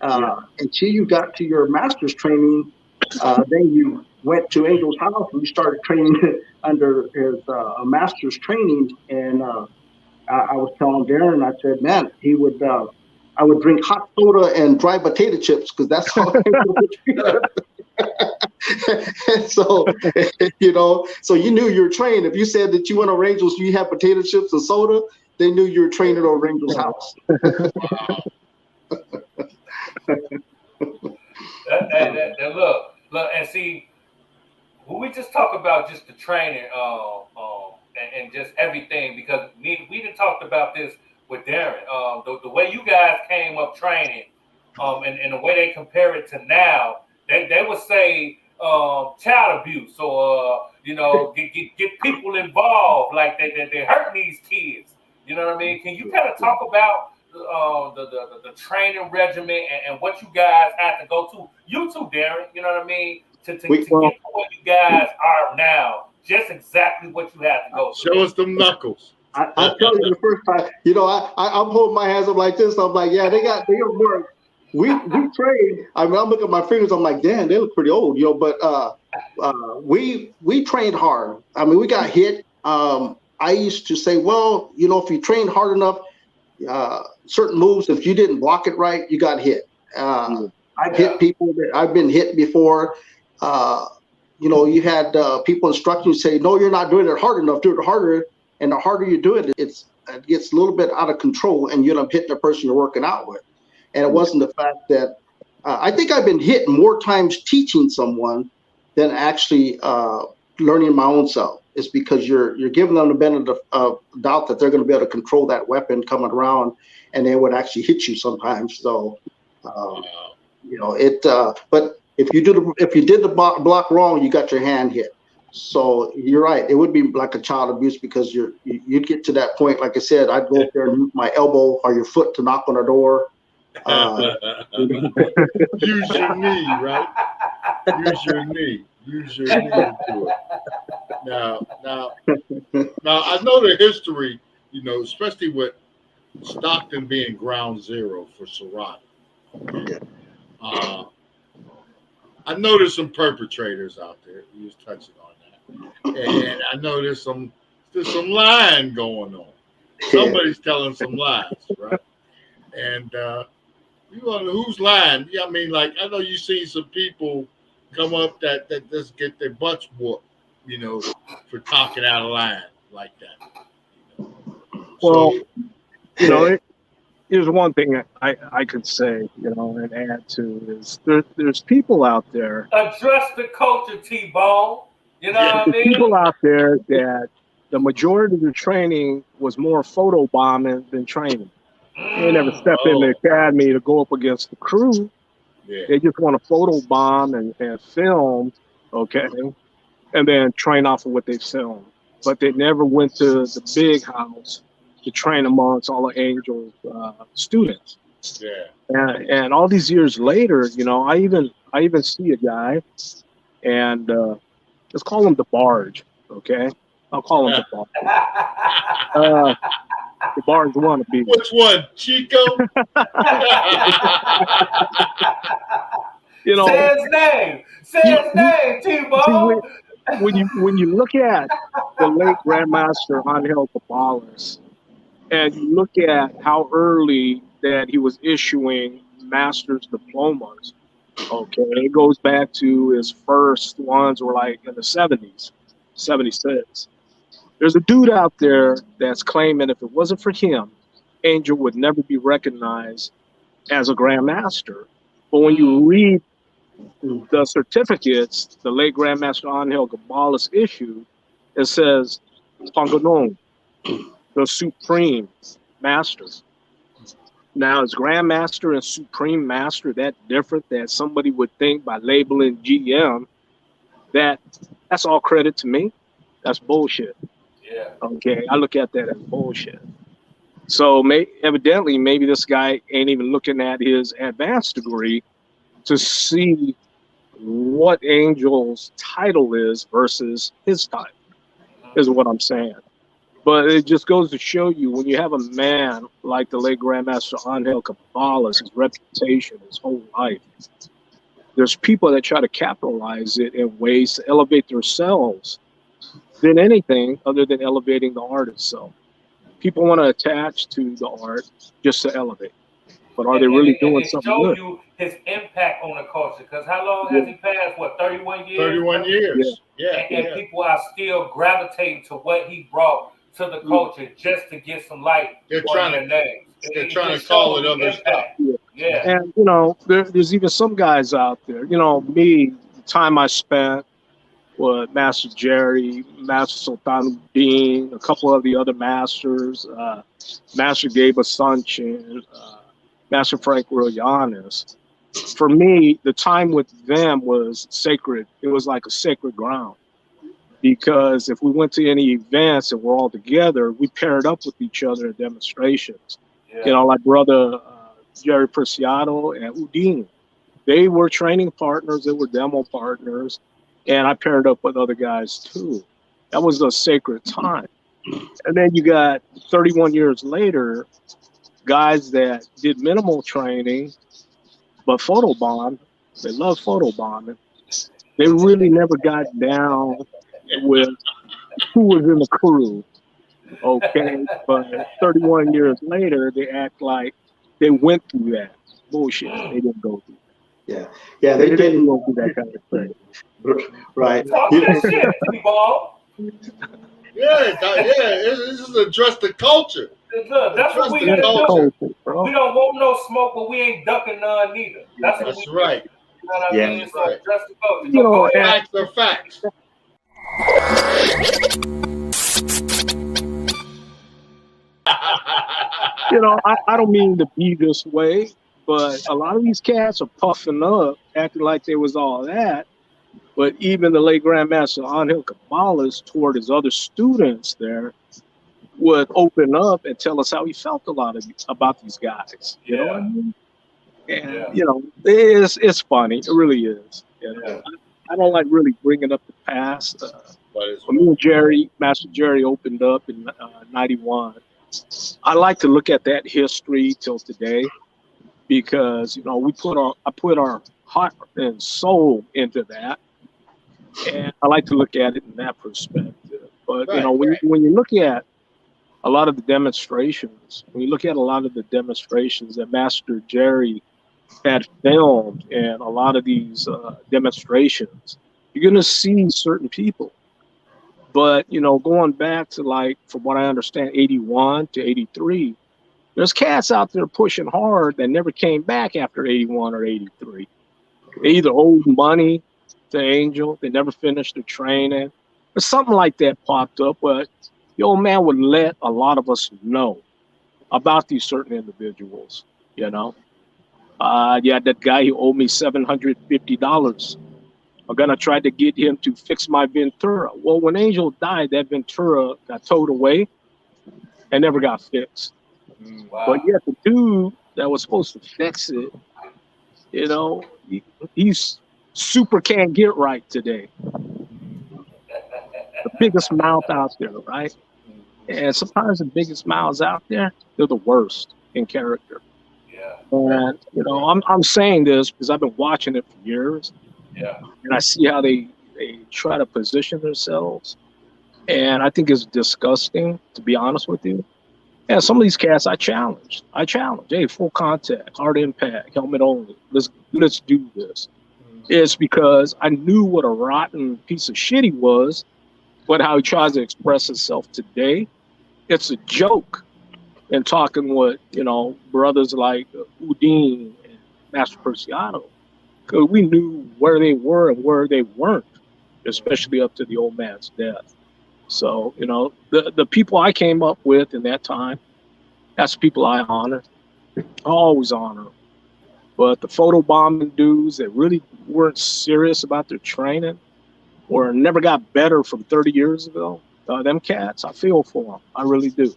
Until you got to your master's training, then you went to Angel's house and we started training under his master's training. And I was telling Darren, I said, man, he would, I would drink hot soda and dry potato chips because that's all. And so, so you knew you were trained. If you said that you went on Angel's, you had potato chips and soda, they knew you were trained at Angel's house. And look, and see, when we just talk about just the training, and just everything, because we didn't talk about this with Darren. The way you guys came up training, and the way they compare it to now, they would say child abuse or get people involved, like they're hurting these kids. You know what I mean? Can you kind of talk about the training regimen and what you guys had to go to? You too, Darren. You know what I mean? To get to where you guys are now, just exactly what you had to go through. Show us them knuckles. I tell you the first time, I'm holding my hands up like this. I'm like, yeah, they got more. we trained. I mean, I'm looking at my fingers. I'm like, damn, they look pretty old, you know. But we trained hard. I mean, we got hit. I used to say, well, you know, if you train hard enough, certain moves, if you didn't block it right, you got hit. I've hit people. I've been hit before. You know, you had people instructing you say, no, you're not doing it hard enough. Do it harder. And the harder you do it, it gets a little bit out of control, and you end up hitting the person you're working out with. And it wasn't the fact that I think I've been hit more times teaching someone than actually learning my own self. It's because you're giving them the benefit of doubt that they're going to be able to control that weapon coming around, and they would actually hit you sometimes. So, you know, but if you did the block wrong, you got your hand hit. So you're right. It would be like a child abuse because you'd get to that point. Like I said, I'd go up there and use my elbow or your foot to knock on the door. Use your knee, right? Use your knee. Use your knee to it. Now, I know the history, you know, especially with Stockton being ground zero for Preciado. I know there's some perpetrators out there. You was touching on that, and I know there's some lying going on. Somebody's telling some lies, right? And you wonder who's lying. Yeah, I mean, like I know you see some people come up that just get their butts whooped, you know, for talking out of line like that. Well, you know, here's one thing I could say, you know, and add to is there's people out there. Address the culture, T-Bone. You know what I mean? People out there that the majority of the training was more photo bombing than training. They never stepped in the academy to go up against the crew. Yeah. They just want to photo bomb and film, okay, and then train off of what they filmed. But they never went to the big house to train amongst all the Angel students. Yeah. And all these years later, you know, I even see a guy, and let's call him the Barge, okay? I'll call him the Barge. The Barge wannabe. Which one, Chico? You know, say his name. Say his name, T-Bone. When you look at the late Grandmaster Angel Cabales, and you look at how early that he was issuing master's diplomas, okay, it goes back to his first ones were like in the 70s, 76. There's a dude out there that's claiming if it wasn't for him, Angel would never be recognized as a Grandmaster. But when you read the certificates the late Grandmaster Angel Cabales issued, it says Panganon, the Supreme Master. Now, is Grandmaster and Supreme Master that different that somebody would think by labeling GM that's all credit to me? That's bullshit. Yeah. Okay, I look at that as bullshit. So evidently, maybe this guy ain't even looking at his advanced degree to see what Angel's title is versus his title, is what I'm saying. But it just goes to show you when you have a man like the late Grandmaster Angel Cabales, his reputation, his whole life, there's people that try to capitalize it in ways to elevate themselves than anything other than elevating the art itself. People want to attach to the art just to elevate. But are they really doing something good? Show you his impact on the culture. Because how long has he passed? What, 31 years? 31 years. Yeah. And people are still gravitating to what he brought to the culture just to get some light on their names. They're trying to call it other stuff. Yeah. And, you know, there's even some guys out there, you know, me, the time I spent with Master Jerry, Master Sultan Dean, a couple of the other masters, Master Gabe Asuncion, Master Frank Royanis. For me, the time with them was sacred. It was like a sacred ground. Because if we went to any events and we're all together, we paired up with each other in demonstrations. Yeah. You know, like brother Jerry Preciado and Udine. They were training partners, they were demo partners, and I paired up with other guys too. That was a sacred time. And then you got 31 years later, guys that did minimal training But photobomb, they love photobombing. They really never got down with who was in the crew. Okay, but 31 years later, they act like they went through that bullshit. They didn't go through. Yeah, yeah, They they didn't didn't. go through that kind of thing. Right. Talk You- that shit, T-Ball. This is address the culture. Look, that's what we Address gotta the do. culture. Culture, bro. We don't want no smoke, but we ain't ducking none neither. That's what That's we right. do. You know what I Yeah. mean? So Right. address the culture. You know, Go ahead. Facts are facts. You know, I don't mean to be this way, but a lot of these cats are puffing up, acting like they was all that. But even the late Grandmaster Angel Cabales toward his other students there would open up and tell us how he felt about these guys. You know what I mean? And Yeah. you know, it's funny. It really is. You know? Yeah. I don't like really bringing up the past. But it's When me and Jerry, Master Jerry, opened up in '91, I like to look at that history till today because you know I put our heart and soul into that, and I like to look at it in that perspective. But you know, when you look at a lot of the demonstrations, when you look at a lot of the demonstrations that Master Jerry had filmed and a lot of these demonstrations, you're going to see certain people. But, you know, going back to like, from what I understand, 81 to 83, there's cats out there pushing hard that never came back after 81 or 83. They either owed money to Angel, they never finished their training, or something like that popped up. But the old man would let a lot of us know about these certain individuals, you know. Yeah, that guy who owed me $750. I'm gonna try to get him to fix my Ventura. Well, when Angel died, that Ventura got towed away and never got fixed. Wow. But yet the dude that was supposed to fix it, you know, he's super can't get right today. The biggest mouth out there, right? And sometimes the biggest mouths out there, they're the worst in character. Yeah. And you know, I'm saying this because I've been watching it for years. Yeah. And I see how they try to position themselves. And I think it's disgusting, to be honest with you. And some of these cats I challenge. Hey, full contact, hard impact, helmet only. Let's do this. It's because I knew what a rotten piece of shit he was, but how he tries to express himself today, it's a joke. And talking with, you know, brothers like Udine and Master Preciado, because we knew where they were and where they weren't, especially up to the old man's death. So, you know, the people I came up with in that time, that's the people I honor. I always honor them. But the photobombing dudes that really weren't serious about their training or never got better from 30 years ago, them cats, I feel for them. I really do.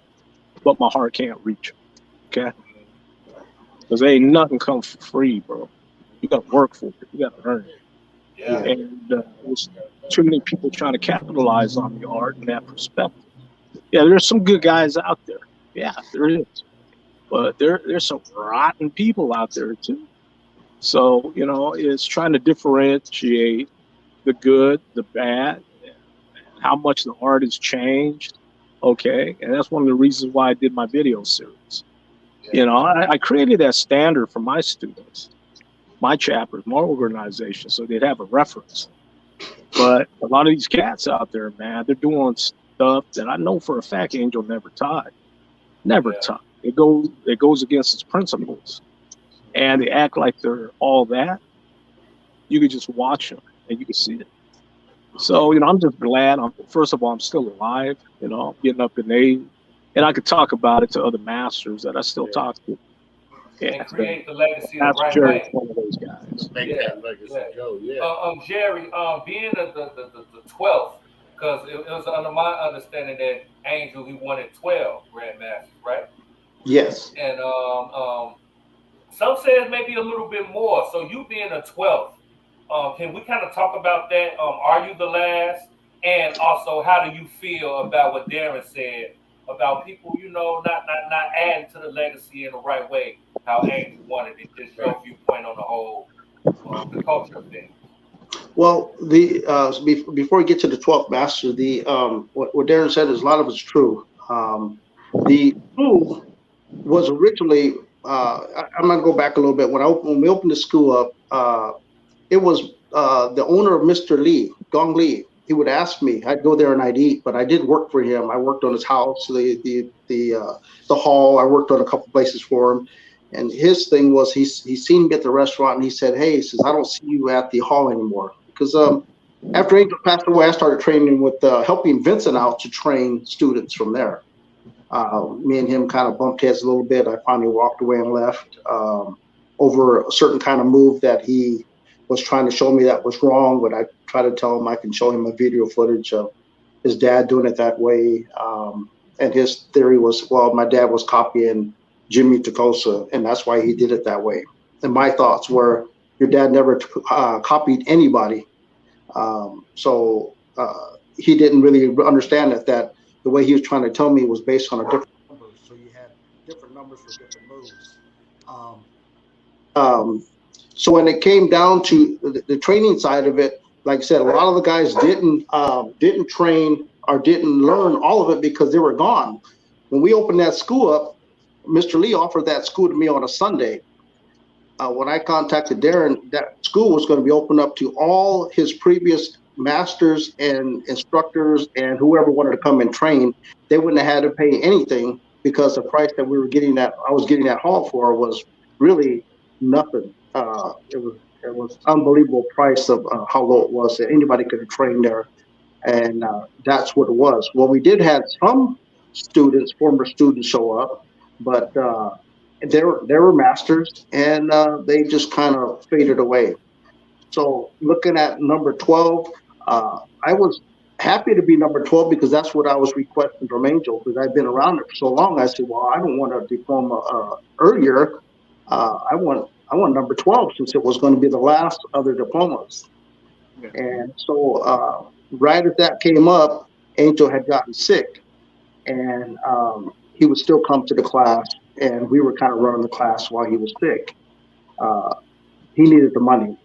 But my heart can't reach them, okay? Because ain't nothing come for free, bro. You got to work for it. You got to earn it. Yeah. And there's too many people trying to capitalize on the art in that perspective. Yeah, there's some good guys out there. Yeah, there is. But there's some rotten people out there too. So, you know, it's trying to differentiate the good, the bad, how much the art has changed. Okay. And that's one of the reasons why I did my video series. You know, I created that standard for my students, my chapters, my organization, so they'd have a reference. But a lot of these cats out there, man, they're doing stuff that I know for a fact Angel never taught. Never taught. It goes against its principles. And they act like they're all that. You could just watch them and you can see it. So, you know, I'm just glad. First of all, I'm still alive. You know, I'm getting up in age. And I could talk about it to other masters that I still talk to. And create the legacy the Master right Jerry's way. one of those guys. Make that legacy go, Jerry, being the 12th, because it was under my understanding that Angel, he wanted 12 grandmasters, right? Yes. And some says maybe a little bit more. So you being a 12th, can we kind of talk about that? Are you the last? And also, how do you feel about what Darren said about people, you know, not adding to the legacy in the right way? how Angel wanted it. Just your viewpoint on the whole, the culture of things. Well, before we get to the 12th master, what Darren said is a lot of it's true. The school was originally, I'm going to go back a little bit. When we opened the school up, it was the owner of Mr. Lee, Gong Lee. He would ask me. I'd go there and I'd eat, but I didn't work for him. I worked on his house, the hall. I worked on a couple places for him. And his thing was he seen me at the restaurant and he said, "Hey," he says, "I don't see you at the hall anymore." Because after Angel passed away, I started training with helping Vincent out to train students from there. Me and him kind of bumped heads a little bit. I finally walked away and left over a certain kind of move that he was trying to show me that was wrong. But I tried to tell him I can show him a video footage of his dad doing it that way. And his theory was, well, my dad was copying Jimmy Tacosa, and that's why he did it that way. And my thoughts were, your dad never copied anybody. So he didn't really understand that the way he was trying to tell me was based on a different numbers. So you had different numbers for different moves. So when it came down to the training side of it, like I said, a lot of the guys didn't train or didn't learn all of it because they were gone. When we opened that school up, Mr. Lee offered that school to me on a Sunday. When I contacted Darren, that school was going to be open up to all his previous masters and instructors and whoever wanted to come and train. They wouldn't have had to pay anything because the price that I was getting that hall for was really nothing. It was unbelievable price of how low it was that anybody could have trained there, and that's what it was. Well, we did have some former students show up, but there were masters, and they just kind of faded away. So looking at number 12, I was happy to be number 12 because that's what I was requesting from Angel because I've been around it for so long. I said, well, I don't want a diploma earlier. I want number 12 since it was going to be the last other diplomas. Yeah. And so right as that came up, Angel had gotten sick, and he would still come to the class, and we were kind of running the class while he was sick. He needed the money.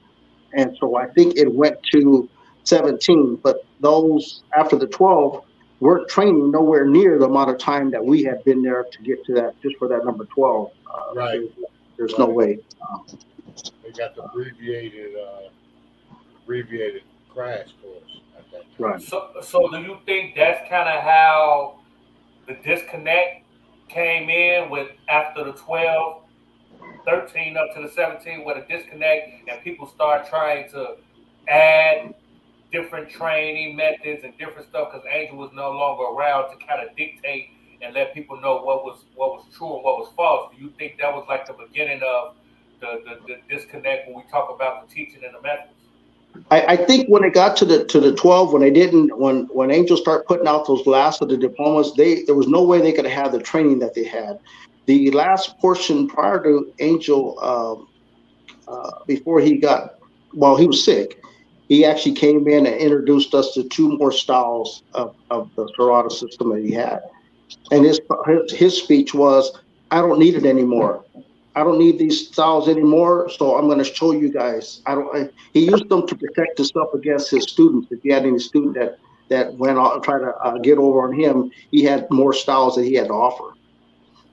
And so I think it went to 17, but those after the 12 weren't training nowhere near the amount of time that we had been there to get to that, just for that number 12. Right. There's no way. They got the abbreviated crash course at that time. Right. So do you think that's kind of how the disconnect came in with after the 12, 13 up to the 17 with a disconnect, and people start trying to add different training methods and different stuff because Angel was no longer around to kind of dictate and let people know what was true and what was false? Do you think that was like the beginning of the disconnect when we talk about the teaching and the methods? I think when it got to the 12, when Angel started putting out those last of the diplomas, there was no way they could have the training that they had. The last portion prior to Angel, before he was sick, he actually came in and introduced us to two more styles of the Preciado system that he had. And his speech was, "I don't need it anymore. I don't need these styles anymore, so I'm going to show you guys." He used them to protect himself against his students. If you had any student that went on try to get over on him, he had more styles that he had to offer.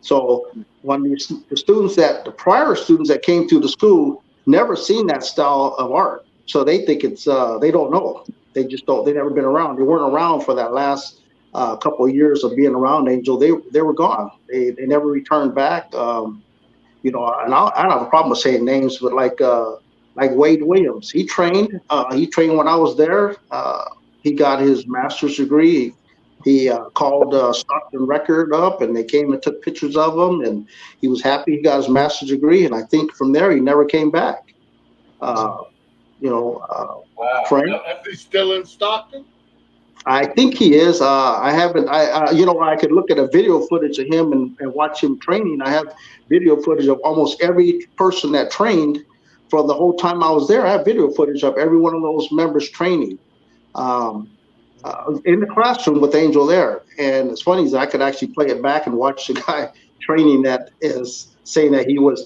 So when the prior students that came through the school never seen that style of art, so they think it's they don't know. They just don't. They never been around. They weren't around for that last couple of years of being around Angel. They were gone. They never returned back. And I don't have a problem with saying names, but like Wade Williams, he trained when I was there. He got his master's degree. He called Stockton Record up, and they came and took pictures of him, and he was happy he got his master's degree. And I think from there he never came back. Wow. Frank, is he still in Stockton? I think he is. I haven't. I could look at a video footage of him and watch him training. I have video footage of almost every person that trained for the whole time I was there. I have video footage of every one of those members training in the classroom with Angel there. And it's funny is I could actually play it back and watch the guy training that is saying that he's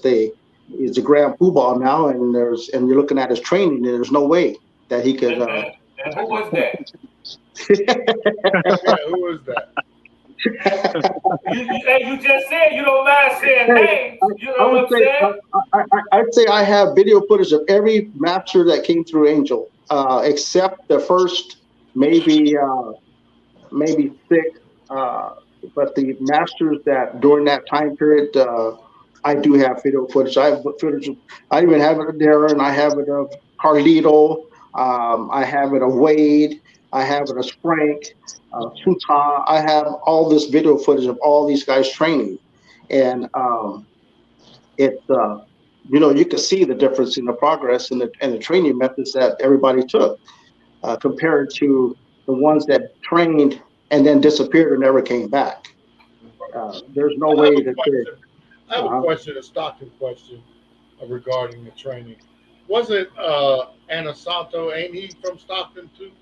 the grand poobah now, and you're looking at his training, and there's no way that he could. And who was that? Yeah, who was that? You just said you don't mind saying names. You know what I'm saying? I'd say I have video footage of every master that came through Angel, except the first maybe six. But the masters that during that time period, I do have video footage. I have footage. I even have it of Darren. I have it of Carlito. I have it of Wade. I have it of Frank, Tuta. I have all this video footage of all these guys training, and it's you can see the difference in the progress and the training methods that everybody took compared to the ones that trained and then disappeared and never came back. There's no way that I have a question, a Stockton question regarding the training. Wasn't Anasanto, ain't he from Stockton too?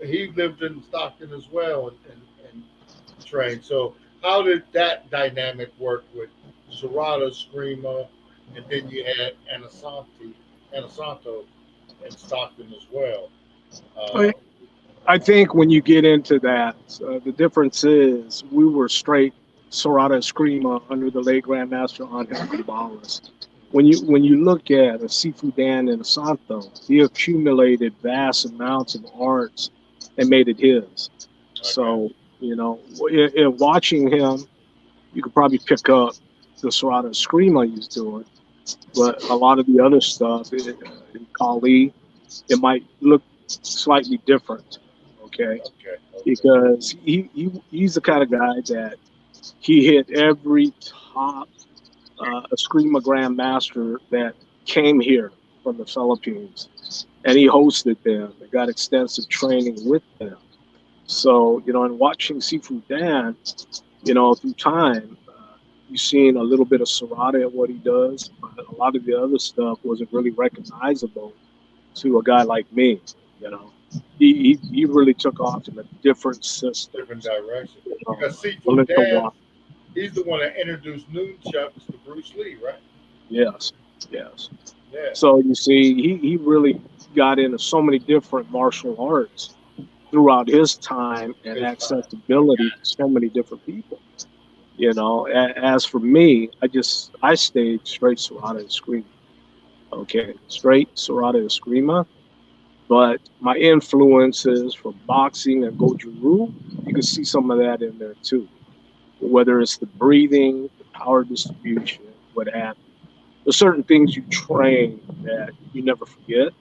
He lived in Stockton as well and trained. So how did that dynamic work with Serrata, Screamer, and then you had Anasanto in Stockton as well? I think when you get into that, the difference is we were straight Serrata and Screamer under the late Grandmaster Angel Cabales. When you look at a Sifu Dan and a Santo, he accumulated vast amounts of arts and made it his. Okay. So, in watching him, you could probably pick up the Serrata and Screamer he's doing, but a lot of the other stuff in Kali, it might look slightly different. Okay. Because he's the kind of guy that he hit every top Eskrima Grandmaster that came here from the Philippines, and he hosted them and got extensive training with them. So, in watching Sifu Dan, through time, you've seen a little bit of Serrata at what he does, but a lot of the other stuff wasn't really recognizable to a guy like me, He really took off in a different system. Different direction. Because Sifu Dan, he's the one that introduced nunchucks to Bruce Lee, right? Yes. Yeah. So you see, he really got into so many different martial arts throughout his time and accessibility to so many different people. As for me, I stayed straight Serrata and Eskrima. Okay, straight Serrata and Eskrima. But my influences from boxing and Goju-Ryu, you can see some of that in there too. Whether it's the breathing, the power distribution, what have you. There's certain things you train that you never forget.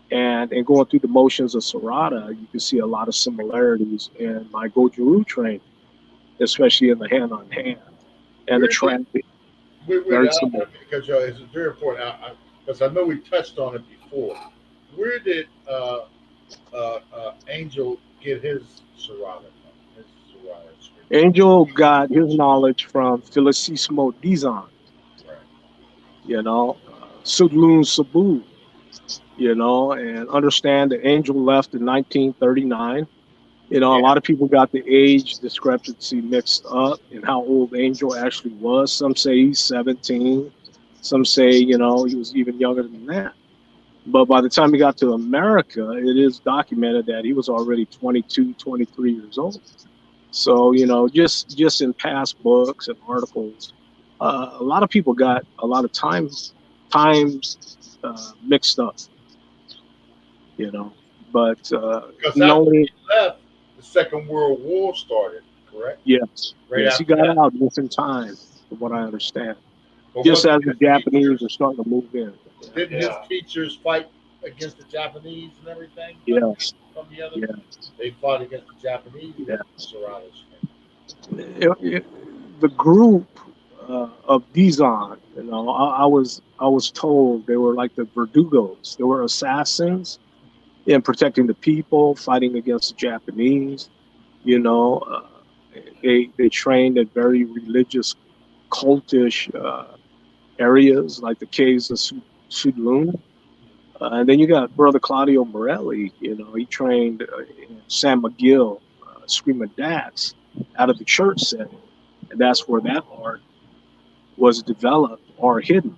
And going through the motions of Serrata, you can see a lot of similarities in my Goju-Ryu training, especially in the hand-on-hand. And the training. Very similar. Because it's very important, because I know we touched on it before. Where did Angel get his Serrata from? Angel got his knowledge from Felicissimo Dizon. Right. Sudlun Sabu. And understand that Angel left in 1939. A lot of people got the age discrepancy mixed up in how old Angel actually was. Some say he's 17. Some say, he was even younger than that. But by the time he got to America, it is documented that he was already 22, 23 years old. So, just in past books and articles, a lot of people got a lot of times mixed up, But knowing he left, the Second World War started, correct? Yes. Yes, he got out just in time, from what I understand. But just as the Japanese are starting to move in. Didn't his teachers fight against the Japanese and everything? Yes. From the other? They fought against the Japanese. Yes. The group of Dizon, I was told they were like the Verdugos. They were assassins in protecting the people, fighting against the Japanese. They trained at very religious, cultish areas like the caves of Sudlun. And then you got Brother Claudio Morelli, he trained in San Miguel, Screaming Dats, out of the church setting. And that's where that art was developed or hidden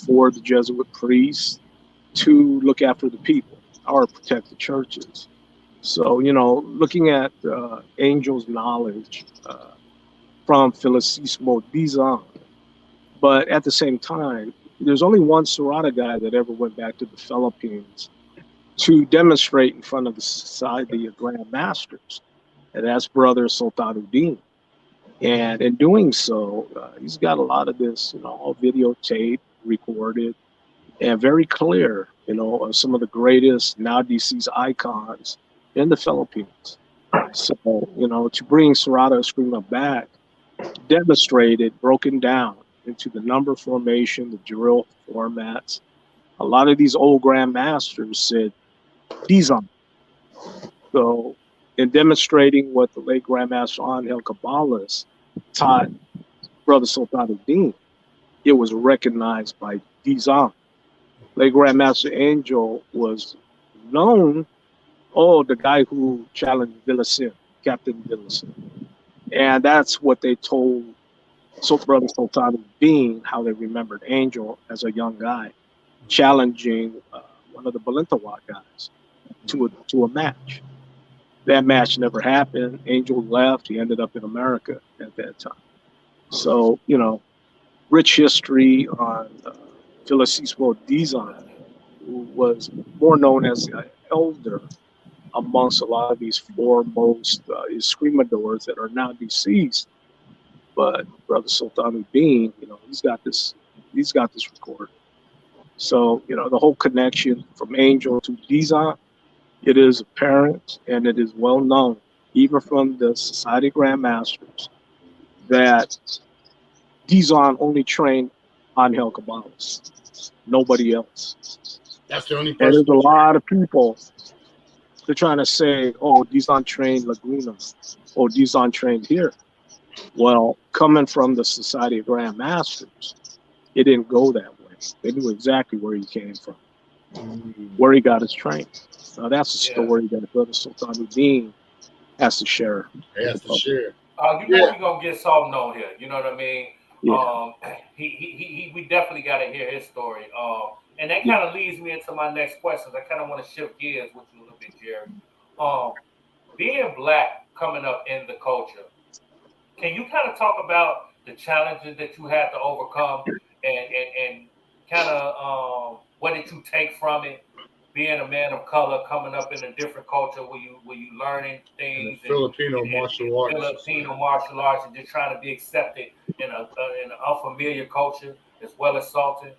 for the Jesuit priests to look after the people or protect the churches. So, looking at Angel's knowledge from Felicissimo Dizon, but at the same time, there's only one Serrata guy that ever went back to the Philippines to demonstrate in front of the Society of Grand Masters, and that's Brother Sultanuddin. And in doing so, he's got a lot of this, all videotape, recorded, and very clear, of some of the greatest now deceased icons in the Philippines. So, to bring Serrata Eskrima back, demonstrated, broken down into the number formation, the drill formats. A lot of these old grandmasters said, Dizon. So, in demonstrating what the late Grandmaster Angel Cabales taught Brother Sultanuddin, it was recognized by Dizon. Late Grandmaster Angel was known, the guy who challenged Villasin, Captain Villasin. And that's what they told Brother Sultanuddin, how they remembered Angel as a young guy, challenging one of the Balintawak guys to a match. That match never happened. Angel left. He ended up in America at that time. So, rich history on Felicissimo Dizon, who was more known as an elder amongst a lot of these foremost Escrimadores that are now deceased. But Brother Sultanuddin, he's got this recorded. So, the whole connection from Angel to Dizon, it is apparent and it is well known, even from the Society Grandmasters, that Dizon only trained Angel Cabales, nobody else. That's the only And person. there's a lot of people, they're trying to say, Dizon trained Laguna, Dizon trained here. Well, coming from the Society of Grand Masters, it didn't go that way. They knew exactly where he came from, where he got his training. Now, that's a story that Brother Sultanuddin has to share. He has to share. We're gonna get something on here. You know what I mean? Yeah. We definitely got to hear his story. And that kind of leads me into my next questions. I kind of want to shift gears with you a little bit, Jerry. Being black coming up in the culture, can you kind of talk about the challenges that you had to overcome and kind of what did you take from it? Being a man of color, coming up in a different culture where you learning things, Filipino martial arts, and just trying to be accepted in an unfamiliar culture as well as Sultan.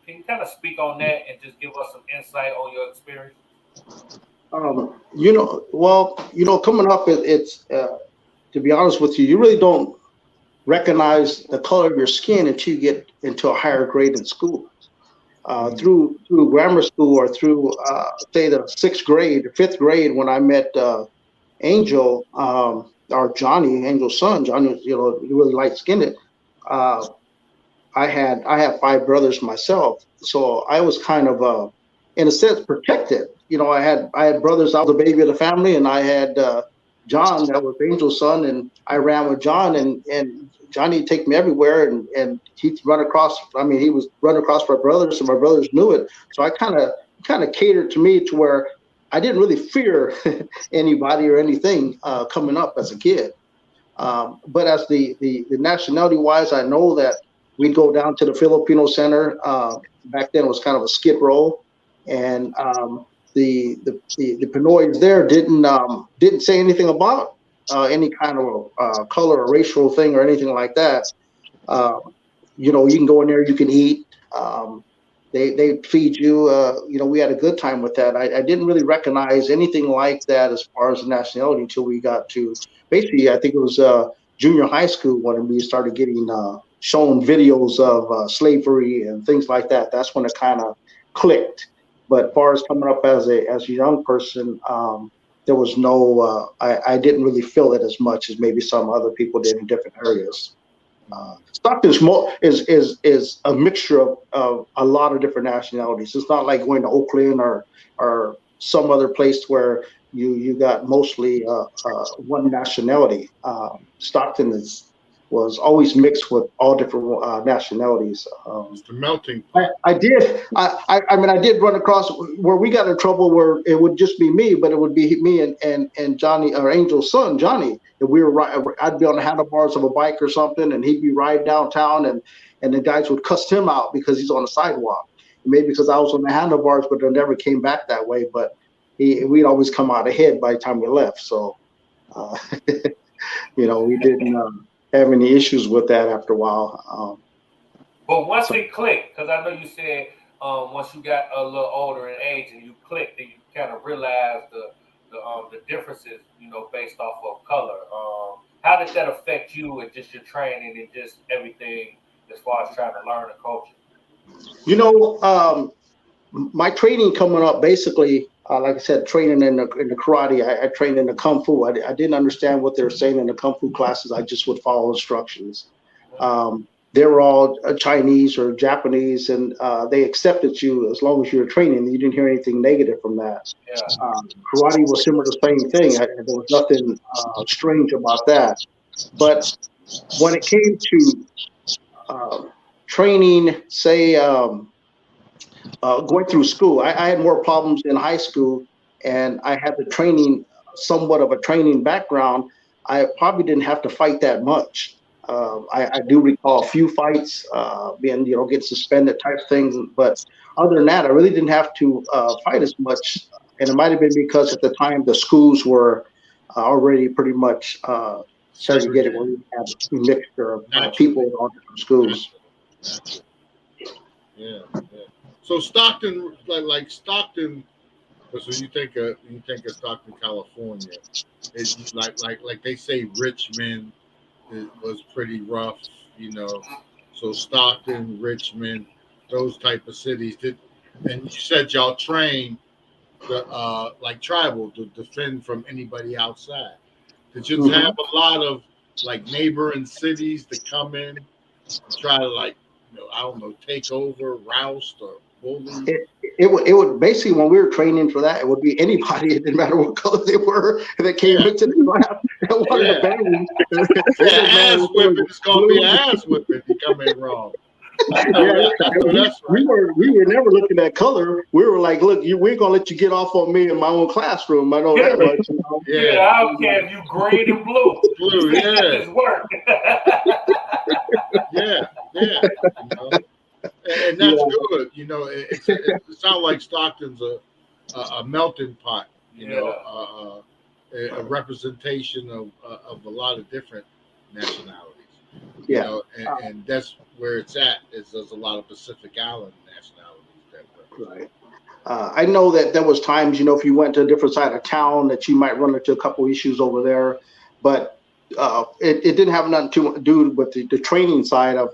Can you kind of speak on that and just give us some insight on your experience? Coming up, it's to be honest with you, you really don't recognize the color of your skin until you get into a higher grade in school. Through grammar school or through say the 6th grade or 5th grade, when I met Angel, or Johnny, Angel's son. Johnny was really light skinned. I have 5 brothers myself, so I was kind of in a sense protected. I had brothers. I was the baby of the family, and I had John, that was Angel's son, and I ran with John, and Johnny would take me everywhere, and he'd run across. He was running across my brothers, and my brothers knew it. So I kind of catered to me to where I didn't really fear anybody or anything coming up as a kid. But as the nationality wise, I know that we'd go down to the Filipino Center. Back then it was kind of a skid row, and the Pinoys there didn't say anything about any kind of color or racial thing or anything like that. You can go in there, you can eat. They feed you. We had a good time with that. I didn't really recognize anything like that as far as nationality until we got to basically, I think it was junior high school when we started getting shown videos of slavery and things like that. That's when it kind of clicked. But as far as coming up as a young person, there was no. I didn't really feel it as much as maybe some other people did in different areas. Stockton is a mixture of a lot of different nationalities. It's not like going to Oakland or some other place where you got mostly one nationality. Stockton is was always mixed with all different nationalities. It's the melting pot. I did. I mean, I did run across where we got in trouble where it would just be me, but it would be me and Johnny, or Angel's son, Johnny. And we were I'd be on the handlebars of a bike or something, and he'd be riding downtown, and the guys would cuss him out because he's on the sidewalk. Maybe because I was on the handlebars, but it never came back that way. But we'd always come out ahead by the time we left. So, you know, we didn't have any issues with that after a while. But once it clicked, because I know you said once you got a little older in age and you clicked, and you kind of realized the differences, you know, based off of color. How did that affect you and just your training and just everything as far as trying to learn the culture? You know, my training coming up, basically, like I said, training in the karate, I trained in the kung fu. I didn't understand what they were saying in the kung fu classes. I just would follow instructions. They were all Chinese or Japanese, and they accepted you as long as you were training. You didn't hear anything negative from that. Yeah. Karate was similar to the same thing. There was nothing strange about that. But when it came to training, say, going through school, I had more problems in high school, and I had the training, somewhat of a training background. I probably didn't have to fight that much. I do recall a few fights, being, you know, get suspended type things. But other than that, I really didn't have to fight as much. And it might have been because at the time the schools were already pretty much segregated, where we had a mixture of people in all different schools. Yeah. So Stockton, like Stockton. So you think of Stockton, California. It's like they say Richmond. It was pretty rough, you know. So Stockton, Richmond, those type of cities. And you said y'all trained like tribal to defend from anybody outside. Did you have a lot of like neighboring cities to come in and try to, like, you know, I don't know, take over, roust, or bully? It would basically, when we were training for that, it would be anybody. It didn't matter what color they were that came into the class that wanted to bang. Ass whipping. It's gonna be an ass whipping if you come in wrong. That's right. We were never looking at color. We were like, look, we're gonna let you get off on me in my own classroom. I know that much. You know? Yeah, I don't care if you green and blue. Blue, yeah. It's work. Yeah. You know? And that's good. You know, it sounds like Stockton's a melting pot. You know, a representation of a lot of different nationalities. You know, and that's where it's at. There's a lot of Pacific Island nationalities. Right. I know that there was times, you know, if you went to a different side of town, that you might run into a couple issues over there, but it didn't have nothing to do with the training side of,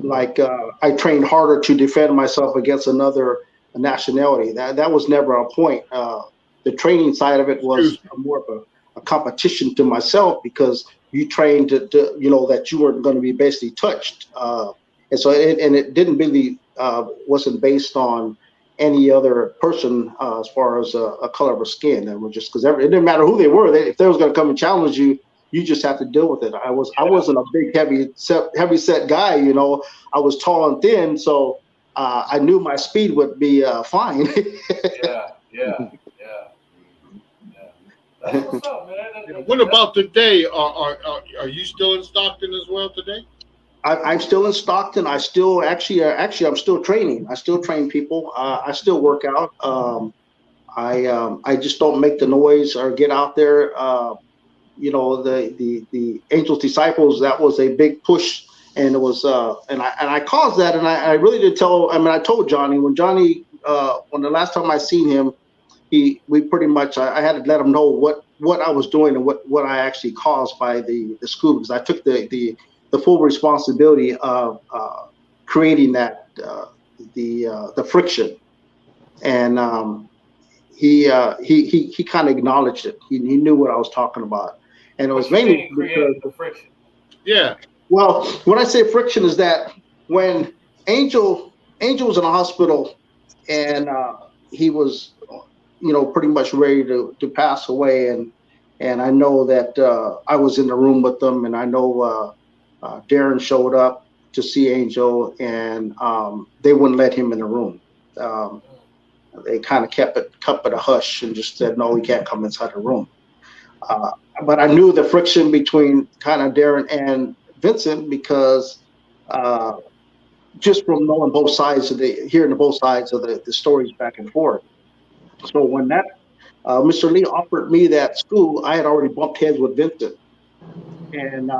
like, I trained harder to defend myself against another nationality. That was never a point. The training side of it was more of a competition to myself, because you trained to you know, that you weren't going to be basically touched. And so it didn't really wasn't based on any other person as far as a color of skin. It was just because it didn't matter who they were. If they was going to come and challenge you, you just have to deal with it. I wasn't a big heavy set guy, you know. I was tall and thin, so I knew my speed would be fine. Yeah. That's what's up, man. What about today? Are you still in Stockton as well today? I'm still in Stockton. I'm still training. I still train people. I still work out. I just don't make the noise or get out there. You know, the Angel's Disciples, that was a big push, and it was and I caused that, and I really did tell. I mean, I told Johnny when the last time I seen him, we pretty much I had to let him know what I was doing and what I actually caused by the school, because I took the full responsibility of creating that the friction, and he kind of acknowledged it. He knew what I was talking about, and it was mainly because the friction. Yeah. Well, when I say friction, is that when Angel was in a hospital, and he was, you know, pretty much ready to pass away, and I know that I was in the room with them, and I know Darren showed up to see Angel, and they wouldn't let him in the room. They kind of kept it a hush and just said, no, he can't come inside the room. But I knew the friction between kind of Darren and Vincent because just from knowing both sides of hearing both sides of the stories back and forth. So when that Mr. Lee offered me that school, I had already bumped heads with Vincent, and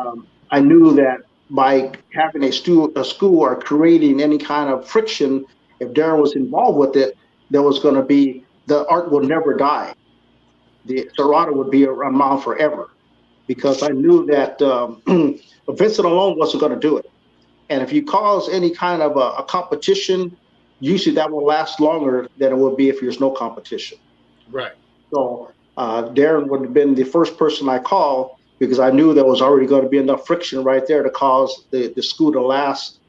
I knew that by having a school or creating any kind of friction, if Darren was involved with it, there was going to be the art will never die. The Serrata would be around forever, because I knew that Vincent alone wasn't going to do it. And if you cause any kind of a competition, usually that will last longer than it would be if there's no competition. Right. So Darren would have been the first person I called, because I knew there was already going to be enough friction right there to cause the school to last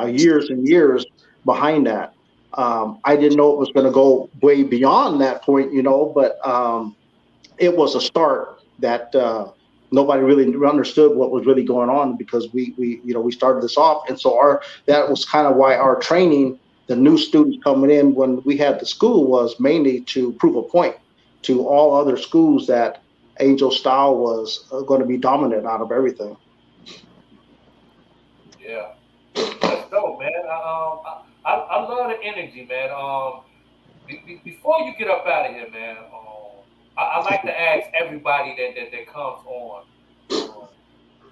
years and years behind that. I didn't know it was going to go way beyond that point, but it was a start that nobody really understood what was really going on, because we started this off. And so that was kind of why our training, the new students coming in when we had the school, was mainly to prove a point to all other schools that Angel style was going to be dominant out of everything. Yeah, that's dope, man. I love the energy, man. Before you get up out of here, man, I like to ask everybody that comes on,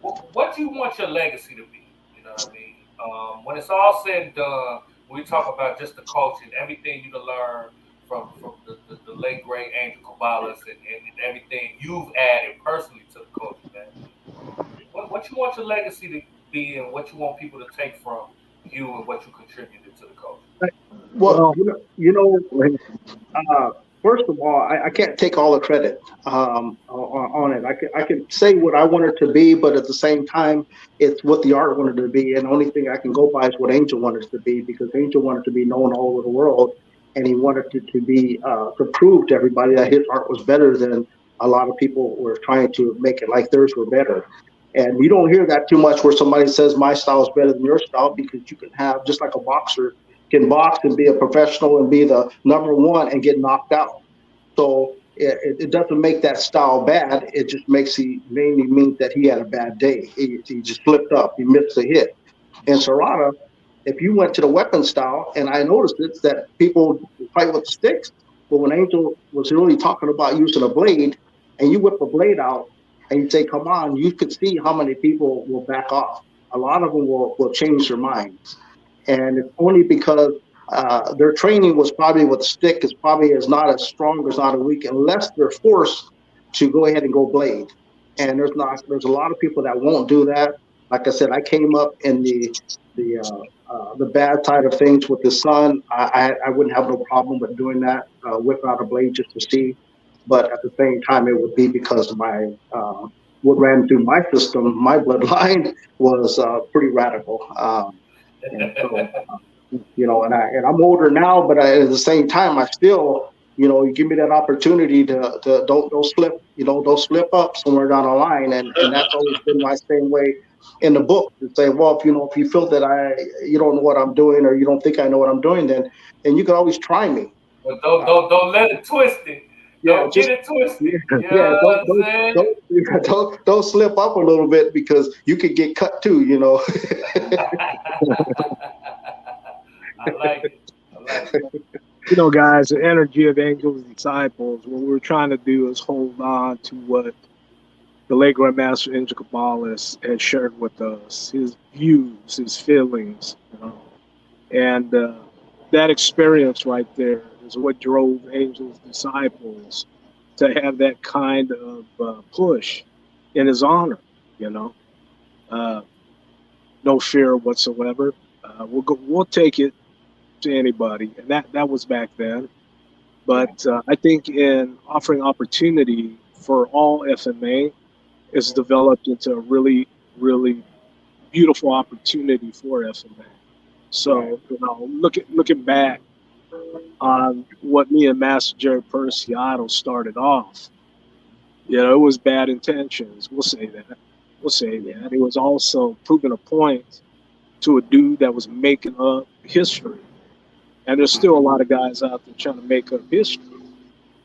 what do you want your legacy to be? You know what I mean? When it's all said and done, we talk about just the culture and everything you learn from the late great Angel Cabales and everything you've added personally to the culture, man. What you want your legacy to be, and what you want people to take from you and what you contributed to the culture? Well, first of all, I can't take all the credit on it. I can say what I want it to be, but at the same time, it's what the art wanted to be. And the only thing I can go by is what Angel wanted it to be, because Angel wanted to be known all over the world, and he wanted it to be to prove to everybody that his art was better than a lot of people were trying to make it like theirs were better. And you don't hear that too much, where somebody says my style is better than your style, because you can have, just like a boxer can box and be a professional and be the number one and get knocked out. So it doesn't make that style bad. It just mainly means that he had a bad day. He just flipped up. He missed a hit. In Serrata, if you went to the weapon style, and I noticed it, that people fight with sticks, but when Angel was really talking about using a blade, and you whip a blade out and you say, come on, you could see how many people will back off. A lot of them will change their minds. And it's only because their training was probably with a stick, is probably not as strong, as not as weak, unless they're forced to go ahead and go blade. And there's a lot of people that won't do that. Like I said, I came up in the bad side of things with the sun. I wouldn't have no problem with doing that, whipping out a blade just to see. But at the same time, it would be because of what ran through my system, my bloodline was pretty radical. And so, and I'm older now, but at the same time, I still, you give me that opportunity to don't slip up somewhere down the line, and that's always been my same way in the book, to say, well, if you feel that you don't know what I'm doing, or you don't think I know what I'm doing, then you can always try me. But don't let it twist it. Don't get it twisted. Don't slip up a little bit, because you could get cut too. I like it. Guys, the energy of Angel's disciples, what we're trying to do is hold on to what the late Grandmaster Angel Cabales had shared with us, his views, his feelings, and that experience right there is what drove Angel's disciples to have that kind of push in his honor. No fear whatsoever. We'll take it to anybody, and that was back then. But I think in offering opportunity for all FMA, it's developed into a really, really beautiful opportunity for FMA. So looking back on what me and Master Jerry Preciado started off, it was bad intentions. We'll say that, we'll say that. It was also proving a point to a dude that was making up history. And there's still a lot of guys out there trying to make up history.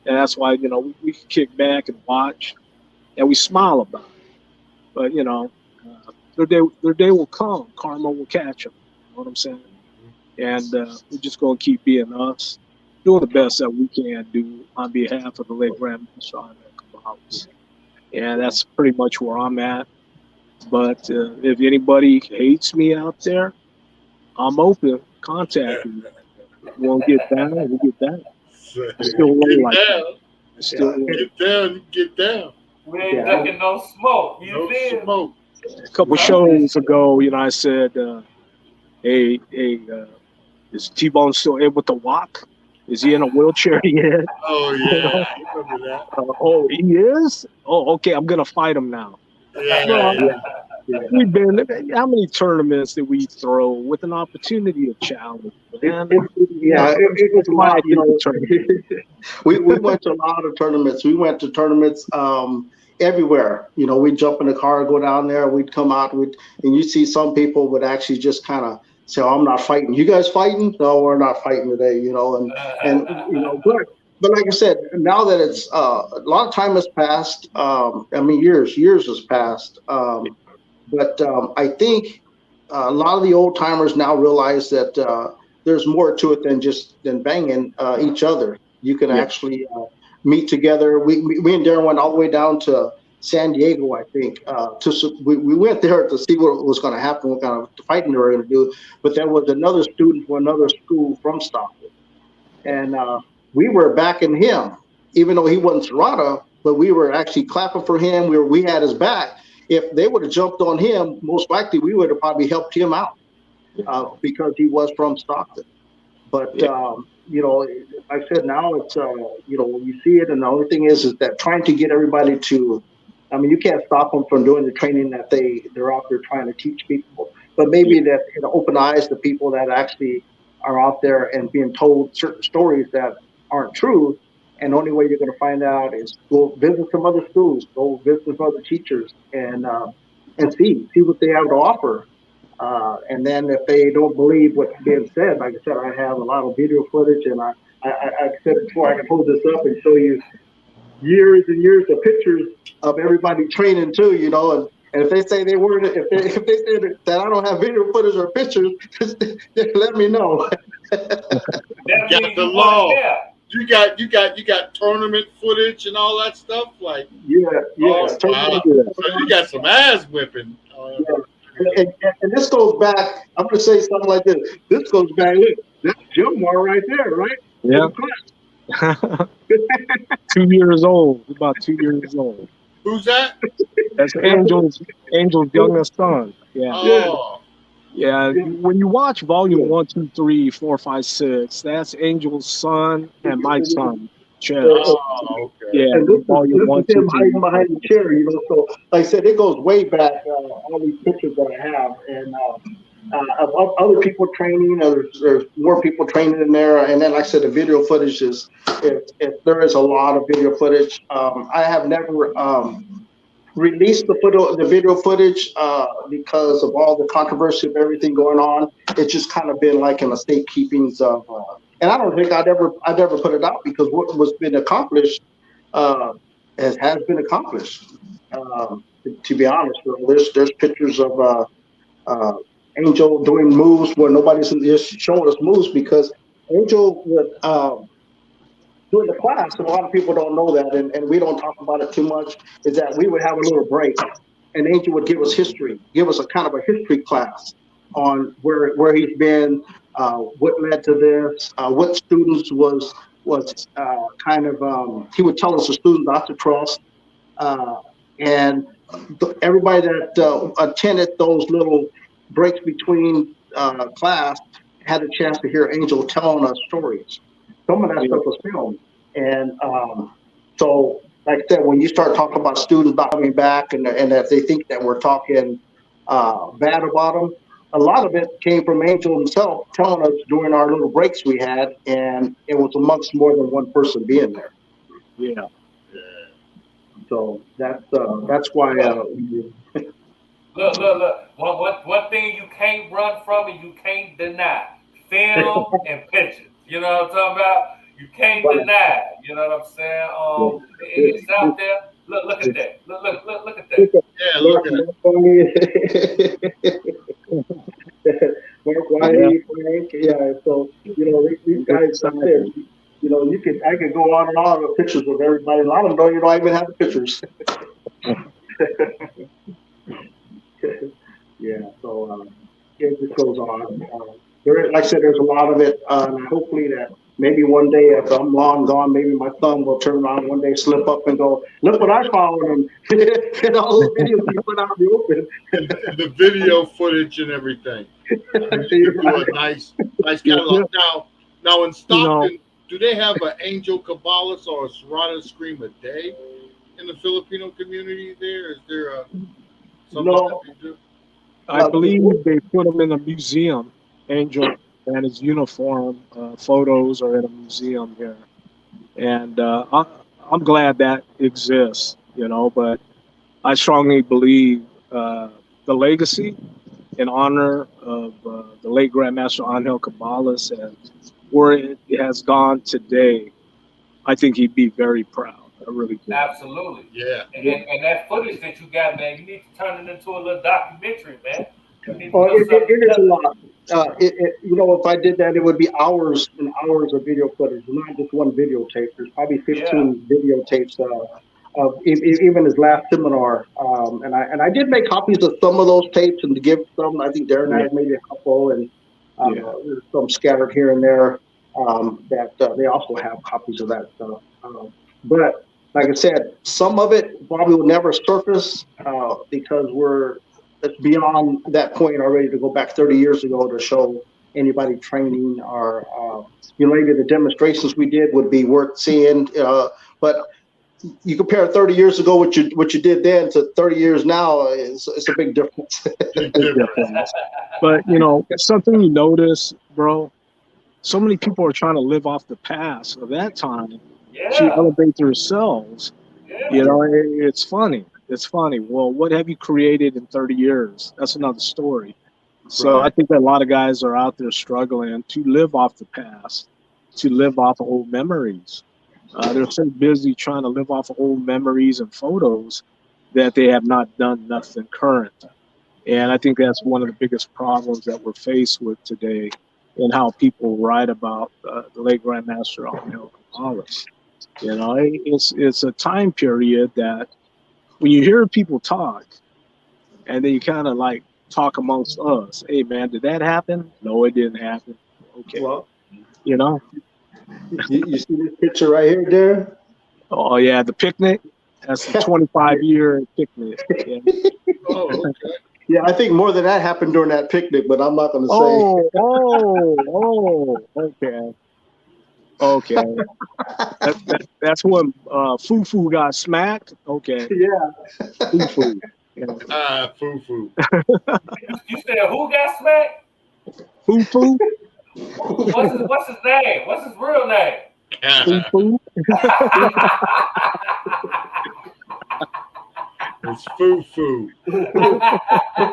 And that's why, we can kick back and watch and we smile about it. But, their day will come. Karma will catch them. You know what I'm saying? And we're just going to keep being us, doing the best that we can do on behalf of the late Grandmaster Angel Cabales. And that's pretty much where I'm at. But if anybody hates me out there, I'm open. Contact me. We'll get down. We'll get down. It's still low like that. It's still get down. Get down. We ain't ducking no smoke. No smoke. A couple shows ago, I said, hey, is T-Bone still able to walk? Is he in a wheelchair yet? Oh, yeah. I remember that. Oh, he is? Oh, okay. I'm going to fight him now. Yeah. We've been, how many tournaments did we throw with an opportunity to challenge? Man, it was a lot. We went to a lot of tournaments. We went to tournaments everywhere. We'd jump in the car, go down there, we'd come out, and you see some people would actually just kind of say, "Oh, I'm not fighting. You guys fighting? No, we're not fighting today." But like I said, now that it's a lot of time has passed. Years has passed. But I think a lot of the old timers now realize that there's more to it than banging each other. You can actually meet together. We and Darren went all the way down to San Diego, I think. We went there to see what was going to happen, what kind of fighting they were going to do. But there was another student from another school from Stockton, and we were backing him, even though he wasn't Serrata. But we were actually clapping for him. We had his back. If they would have jumped on him, most likely we would have probably helped him out because he was from Stockton. But like I said, now it's when you see it, and the only thing is that trying to get everybody to, you can't stop them from doing the training that they're out there trying to teach people. But maybe that open eyes to people that actually are out there and being told certain stories that aren't true. And the only way you're going to find out is go visit some other schools, go visit some other teachers, and see what they have to offer. And then if they don't believe what's being said, like I said, I have a lot of video footage, and I said before, I can hold this up and show you years and years of pictures of everybody training too. And if they say they weren't, if they say that I don't have video footage or pictures, just let me know. You got the law. You got tournament footage and all that stuff, like wow. So you got some ass whipping. And this goes back. I'm going to say something like this. This goes back. Look, that's Gilmore right there, right? Yeah. 2 years old. About 2 years old. Who's that? That's Angel's youngest son. Yeah. Oh. Yeah, when you watch volume 1, 2, 3, 4, 5, 6, that's Angel's son and my son, Chad. Oh, okay. Yeah, and volume 1, 2, 3. Hiding behind the chair, So, like I said, it goes way back. All these pictures that I have, and of other people training. There's more people training in there, and then, like I said, the video footage is. If there is a lot of video footage, I have never. Released the video footage because of all the controversy of everything going on. It's just kind of been like in a state keepings of, and I don't think I'd ever put it out because what was been accomplished has been accomplished. To be honest, there's pictures of Angel doing moves where nobody's just showing us moves because Angel would. During the class, and a lot of people don't know that, and we don't talk about it too much, is that we would have a little break, and Angel would give us history, give us a kind of a history class on where he's been, what led to this, what students was he would tell us the students not to trust, and everybody that attended those little breaks between class had a chance to hear Angel telling us stories. Some of that stuff was filmed. And so, like I said, when you start talking about students not coming back and that they think that we're talking bad about them, a lot of it came from Angel himself telling us during our little breaks we had, and it was amongst more than one person being there. Yeah. So that's why. Look. One thing you can't run from and you can't deny: film and pictures. You know what I'm talking about? You can't deny it. You know what I'm saying? It's out there. Look at that. Look at that. Yeah, look at Mark Wiley, Frank, yeah. So these guys, like I said, I could go on and on with pictures of everybody. A lot of them don't even have the pictures. Yeah. So it just goes on. Like I said, there's a lot of it. And hopefully that maybe one day, if I'm long gone, maybe my thumb will turn around one day, slip up, and go, "Look what I found!" And all the videos you put out in the open, and the video footage and everything. You do a nice catalog. Now in Stockton, do they have an Angel Cabales or a Serrano Scream a day in the Filipino community? Is there something that they do? I believe they put him in a museum. Angel and his uniform photos are in a museum here, and I'm glad that exists. But I strongly believe the legacy and honor of the late Grandmaster Angel Cabales and where it has gone today, I think he'd be very proud. I really do. Absolutely. Yeah. And that footage that you got, man, you need to turn it into a little documentary, man. It is a lot. If I did that, it would be hours and hours of video footage, not just one videotape. There's probably 15 videotapes of even his last seminar. And I did make copies of some of those tapes and to give some. I think Darren had maybe a couple, and there's some scattered here and there that they also have copies of that stuff. But like I said, some of it probably will never surface because it's beyond that point already to go back 30 years ago to show anybody training or, maybe the demonstrations we did would be worth seeing. But you compare 30 years ago, what you did then to 30 years now, it's a big difference. But, something you notice, bro, so many people are trying to live off the past of that time to elevate themselves. It's funny. It's funny. Well, what have you created in 30 years? That's another story. So I think that a lot of guys are out there struggling to live off the past, to live off of old memories. They're so busy trying to live off of old memories and photos that they have not done nothing current. And I think that's one of the biggest problems that we're faced with today in how people write about the late Grandmaster Angel Cabales. It's a time period that when you hear people talk and then you kind of like talk amongst us, hey man, did that happen? No, it didn't happen. Okay. Well, you see this picture right here, Darren? Oh yeah, the picnic. That's a 25-year picnic. Yeah. Oh, okay. Yeah, I think more than that happened during that picnic, but I'm not going to say. Okay. That's when Fufu got smacked. Okay. Yeah. Fufu. Fufu. You said who got smacked? Fufu. What's his name? What's his real name? Fufu. It's Fufu.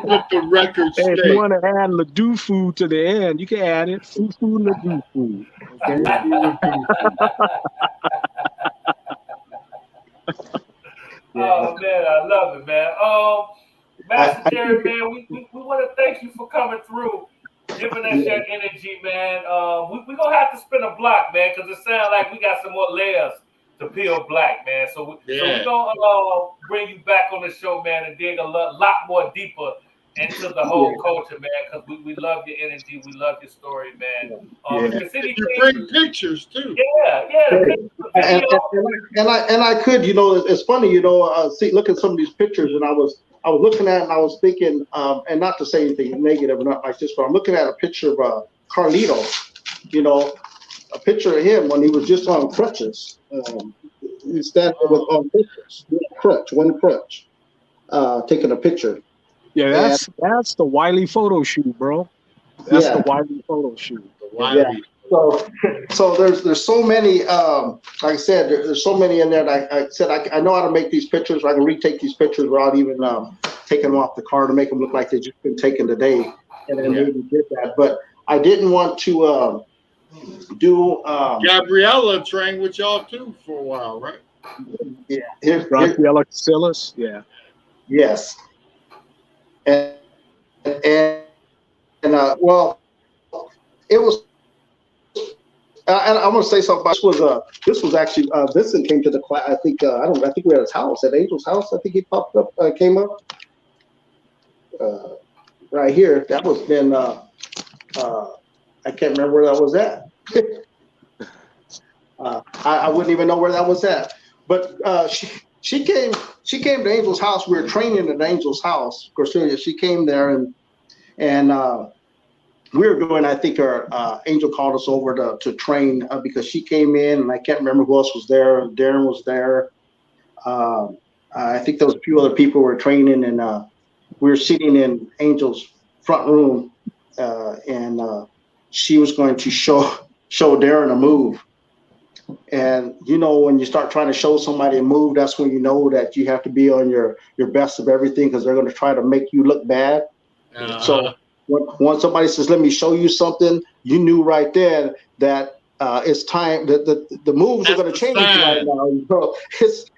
Let the record Hey, if state. you want to add Ladufu to the end, you can add it. Fufu Ladufu. Okay. Oh man, I love it, man. Master Jerry, man, we want to thank you for coming through, giving us your energy, man. We're gonna have to spin a block, man, because it sounds like we got some more layers to peel black, man. So we're gonna bring you back on the show, man, and dig a lot more deeper into the whole culture, man, because we love your energy, we love your story, man. You bring pictures too. And I could, it's funny, look at some of these pictures, and I was looking at it and I was thinking, and not to say anything negative or not like this, but I'm looking at a picture of Carlito, a picture of him when he was just on crutches. He's standing on crutches, one crutch, taking a picture. Yeah, that's the Wiley photo shoot, bro. That's the Wiley photo shoot. Yeah. So there's so many. Like I said, there's so many in there. That I said I know how to make these pictures. I can retake these pictures without even taking them off the car to make them look like they just been taken today, and then maybe did that. But I didn't want to do. Gabriella trained with y'all too for a while, right? Yeah. Gabriella Casillas, yeah. Yes. And well, it was. And I'm gonna say something. This was actually Vincent came to the class. I think I think we were at his house, at Angel's house. I think he popped up, came up right here. That was then. I can't remember where that was at. I wouldn't even know where that was at. But she came to Angel's house. We were training at Angel's house. Cordelia, she came there and we were doing. I think our Angel called us over to train because she came in, and I can't remember who else was there. Darren was there. I think there was a few other people who were training, and we were sitting in Angel's front room, and she was going to show Darren a move. And when you start trying to show somebody a move, that's when you know that you have to be on your best of everything, because they're going to try to make you look bad. So when somebody says, "Let me show you something," you knew right there that it's time. That the moves are going to change right now.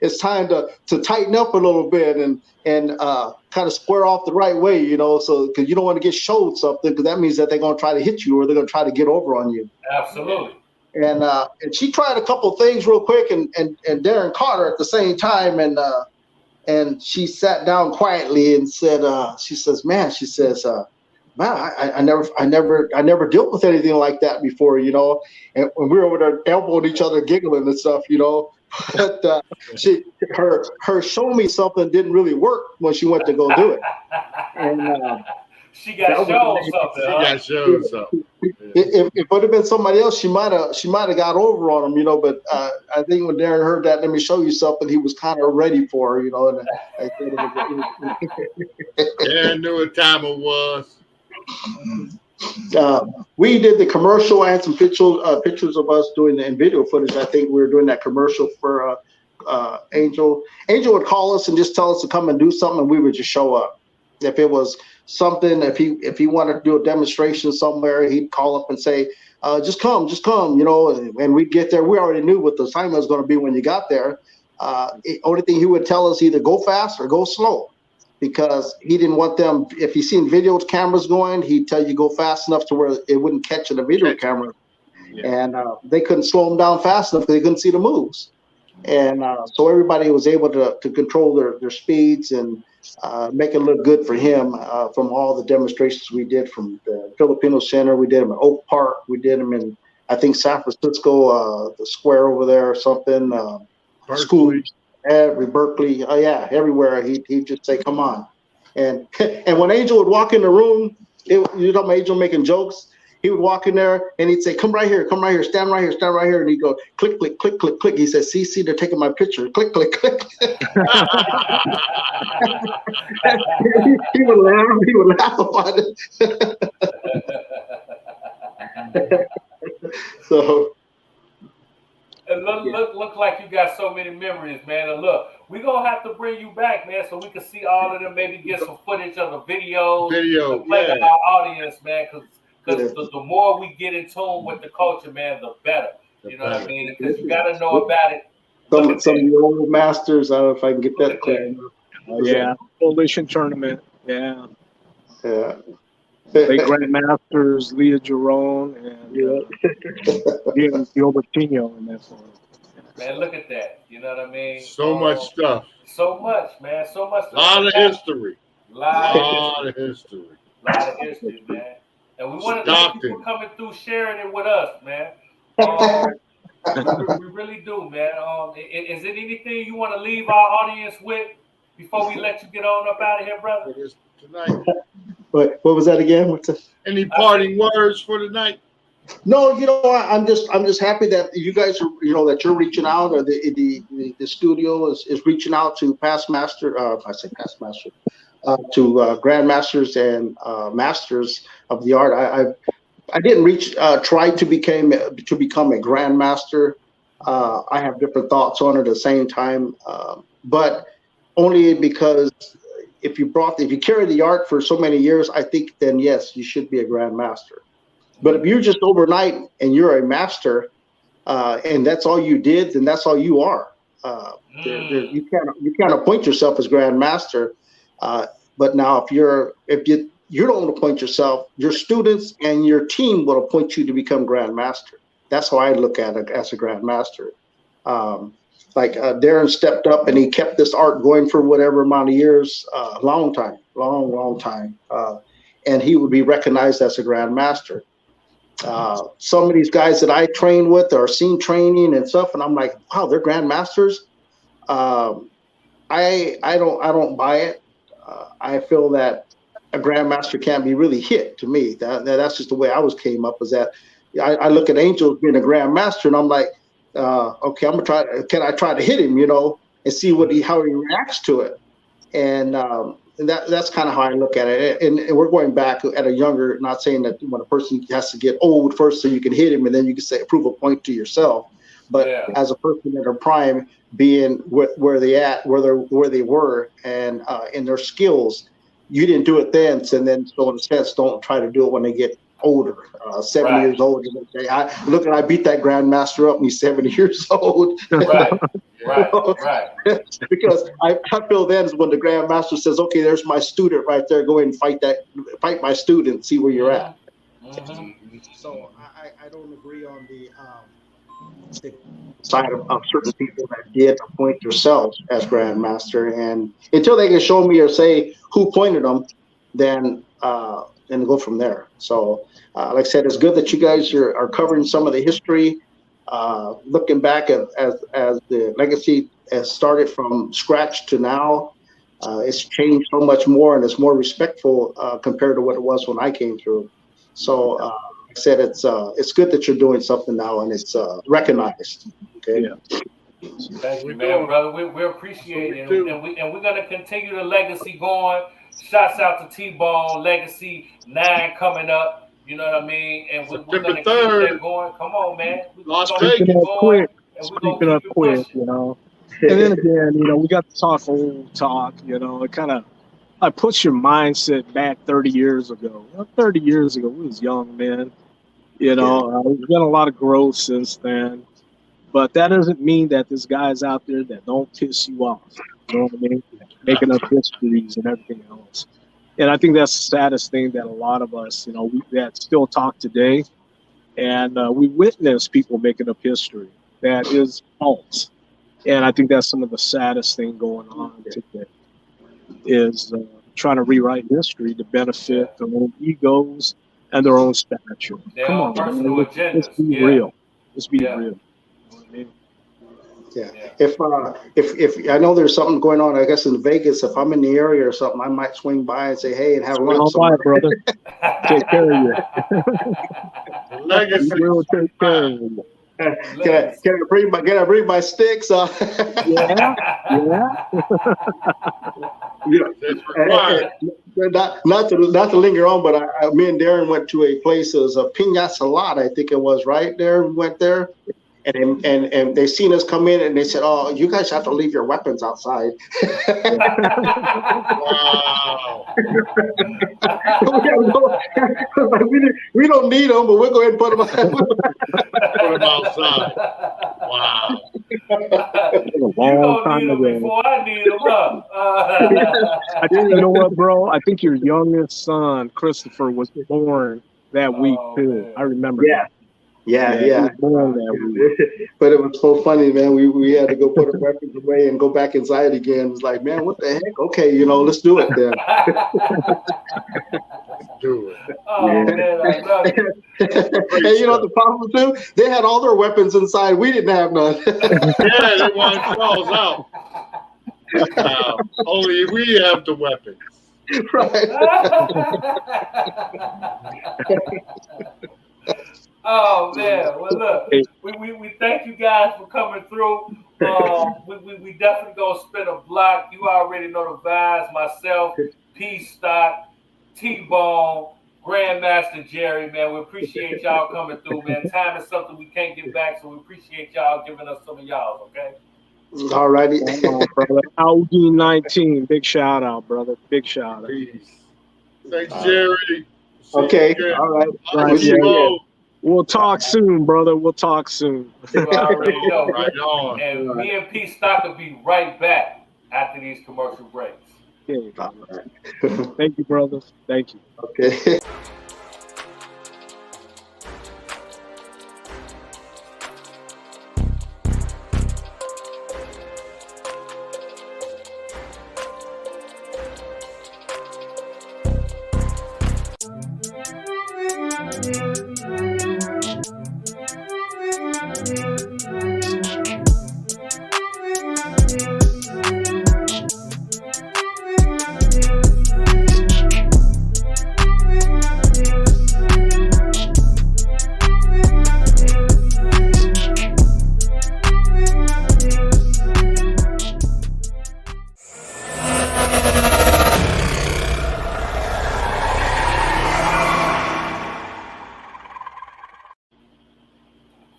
It's time to tighten up a little bit and kind of square off the right way. So because you don't want to get showed something, because that means that they're going to try to hit you, or they're going to try to get over on you. Absolutely. And she tried a couple things real quick, and Darren caught her at the same time, and she sat down quietly and said, "Man, I never dealt with anything like that before, And when we were over there elbowing each other, giggling and stuff, But her show me something didn't really work when she went to go do it, and she got shown something. She got shown something. If it would have been somebody else, she might have got over on him, But I think when Darren heard that, "Let me show you something," he was kind of ready for her, And I said Darren knew what time it was. We did the commercial and some pictures of us doing and video footage. I think we were doing that commercial for Angel. Angel would call us and just tell us to come and do something, and we would just show up. If it was something, if he wanted to do a demonstration somewhere, he'd call up and say, just come, and we'd get there. We already knew what the assignment was going to be when you got there. Only thing he would tell us, either go fast or go slow, because he didn't want them. If he seen video cameras going, he'd tell you go fast enough to where it wouldn't catch in the video camera. Yeah. And they couldn't slow them down fast enough because they couldn't see the moves. And so everybody was able to control their speeds and make it look good for him from all the demonstrations we did from the Filipino Center. We did them in Oak Park. We did them in, I think, San Francisco, the square over there or something. School, Berkeley. Everywhere. He'd just say, "Come on." And when Angel would walk in the room, you're talking about Angel making jokes. He would walk in there and he'd say, "Come right here, stand right here." And he'd go, "Click, click, click, click, click." He says, see, they're taking my picture. Click, click, click. He would laugh about it. So. And look like you got so many memories, man. And look, we're going to have to bring you back, man, so we can see all of them, maybe get some footage of the videos. To play to our audience, man, because the more we get in tune with the culture, man, the better. You know what I mean? Because you got to know about it. Some of the old masters, I don't know if I can get that clear. Yeah, Coalition Tournament, yeah. Yeah. They Grandmasters, Leah Jerome, and Gilbertino in that one. Man, look at that. You know what I mean? So much stuff. So much, man. So much stuff. A lot of history. Lot of history, man. And we want to thank you for coming through, sharing it with us, man. We really do, man. Is it anything you want to leave our audience with before we let you get on up out of here, brother? It is tonight. What was that again? Any parting words for the night? No, I'm just happy that you guys are, that you're reaching out, or the studio is reaching out to past master. I say past master, to grandmasters and masters of the art. I didn't try to become a grandmaster. I have different thoughts on it at the same time, but only because if you carry the art for so many years, I think then yes, you should be a grandmaster. But if you're just overnight and you're a master, and that's all you did, then that's all you are. You can't appoint yourself as grandmaster. But now if you don't appoint yourself, your students and your team will appoint you to become grandmaster. That's how I look at it as a grandmaster. Darren stepped up and he kept this art going for whatever amount of years, long time, and he would be recognized as a grandmaster. Some of these guys that I train with are seen training and stuff, and I'm like, wow, they're grandmasters. I don't buy it. I feel that a grandmaster can't be really hit. To me, that's just the way I came up. Is that I look at Angel being a grandmaster, and I'm like, okay, I'm gonna try. Can I try to hit him? And see how he reacts to it. And that's kind of how I look at it. And we're going back at a younger, not saying that when a person has to get old first so you can hit him and then you can prove a point to yourself. But as a person in their prime, being where they were and in their skills, you didn't do it then. So in a sense, don't try to do it when they get older, 70 years old. And they say, I beat that grandmaster up and he's 70 years old. Right. Because I feel then is when the grandmaster says, okay, there's my student right there. Go ahead and fight my student, see where you're at. So I don't agree on the side of certain people that did appoint themselves as grandmaster, and until they can show me or say who appointed them, then go from there. So like I said, it's good that you guys are covering some of the history, looking back as the legacy has started from scratch to now. It's changed so much more, and it's more respectful compared to what it was when I came through. So like I said, it's good that you're doing something now and it's recognized. Okay. Yeah. Thank you, man, brother. We appreciate it, and we're gonna continue the legacy going. Shouts out to T-Bone Legacy 9 coming up. You know what I mean? And we're gonna keep that going. Come on, man. Speaking up quick, And then again, we got to talk old talk. It kind of puts your mindset back 30 years ago. 30 years ago, we was young men. There's been a lot of growth since then. But that doesn't mean that there's guys out there that don't piss you off. You know what I mean? Making up histories and everything else. And I think that's the saddest thing that a lot of us, that still talk today. And we witness people making up history that is false. And I think that's some of the saddest thing going on today is trying to rewrite history to benefit their own egos and their own stature. Come on, let's be real. Let's be real. Yeah. If I know there's something going on, I guess in Vegas, if I'm in the area or something, I might swing by and say, hey, and have lunch. Brother. Take care of you. Legacy. We will take care of you. Can I bring my sticks? Yeah. Not to linger on, but me and Darren went to a place. It was a Piña Salada, I think it was, right? Darren went there. And they seen us come in and they said, "Oh, you guys have to leave your weapons outside." Wow. we don't need them, but we'll go ahead and put them outside. Wow. A long time ago. Before I need them up. I think, you know what, bro? I think your youngest son, Christopher, was born that week too. Man. I remember. Yeah. But it was so funny, man. We had to go put our weapons away and go back inside again. It's like, man, what the heck? Okay, let's do it then. Do it. Oh, man, I love it. And the problem too, they had all their weapons inside. We didn't have none. They want falls out. Only we have the weapons. Right. Oh man! Well, look, we thank you guys for coming through. We definitely gonna spin a block. You already know the vibes. Myself, PStock, T-Bone, Grandmaster Jerry. Man, we appreciate y'all coming through. Man, time is something we can't get back, so we appreciate y'all giving us some of y'all. Okay. All righty. Come on, brother. Audi 19. Big shout out, brother. Big shout out. Peace. Thanks, Jerry. Okay. All right. Right, We'll see yeah, you yeah. again. We'll talk soon, brother. We'll talk soon. You already know. Right on. And me and PStock will be right back after these commercial breaks. Okay. All right. Thank you, brothers. Thank you. Okay.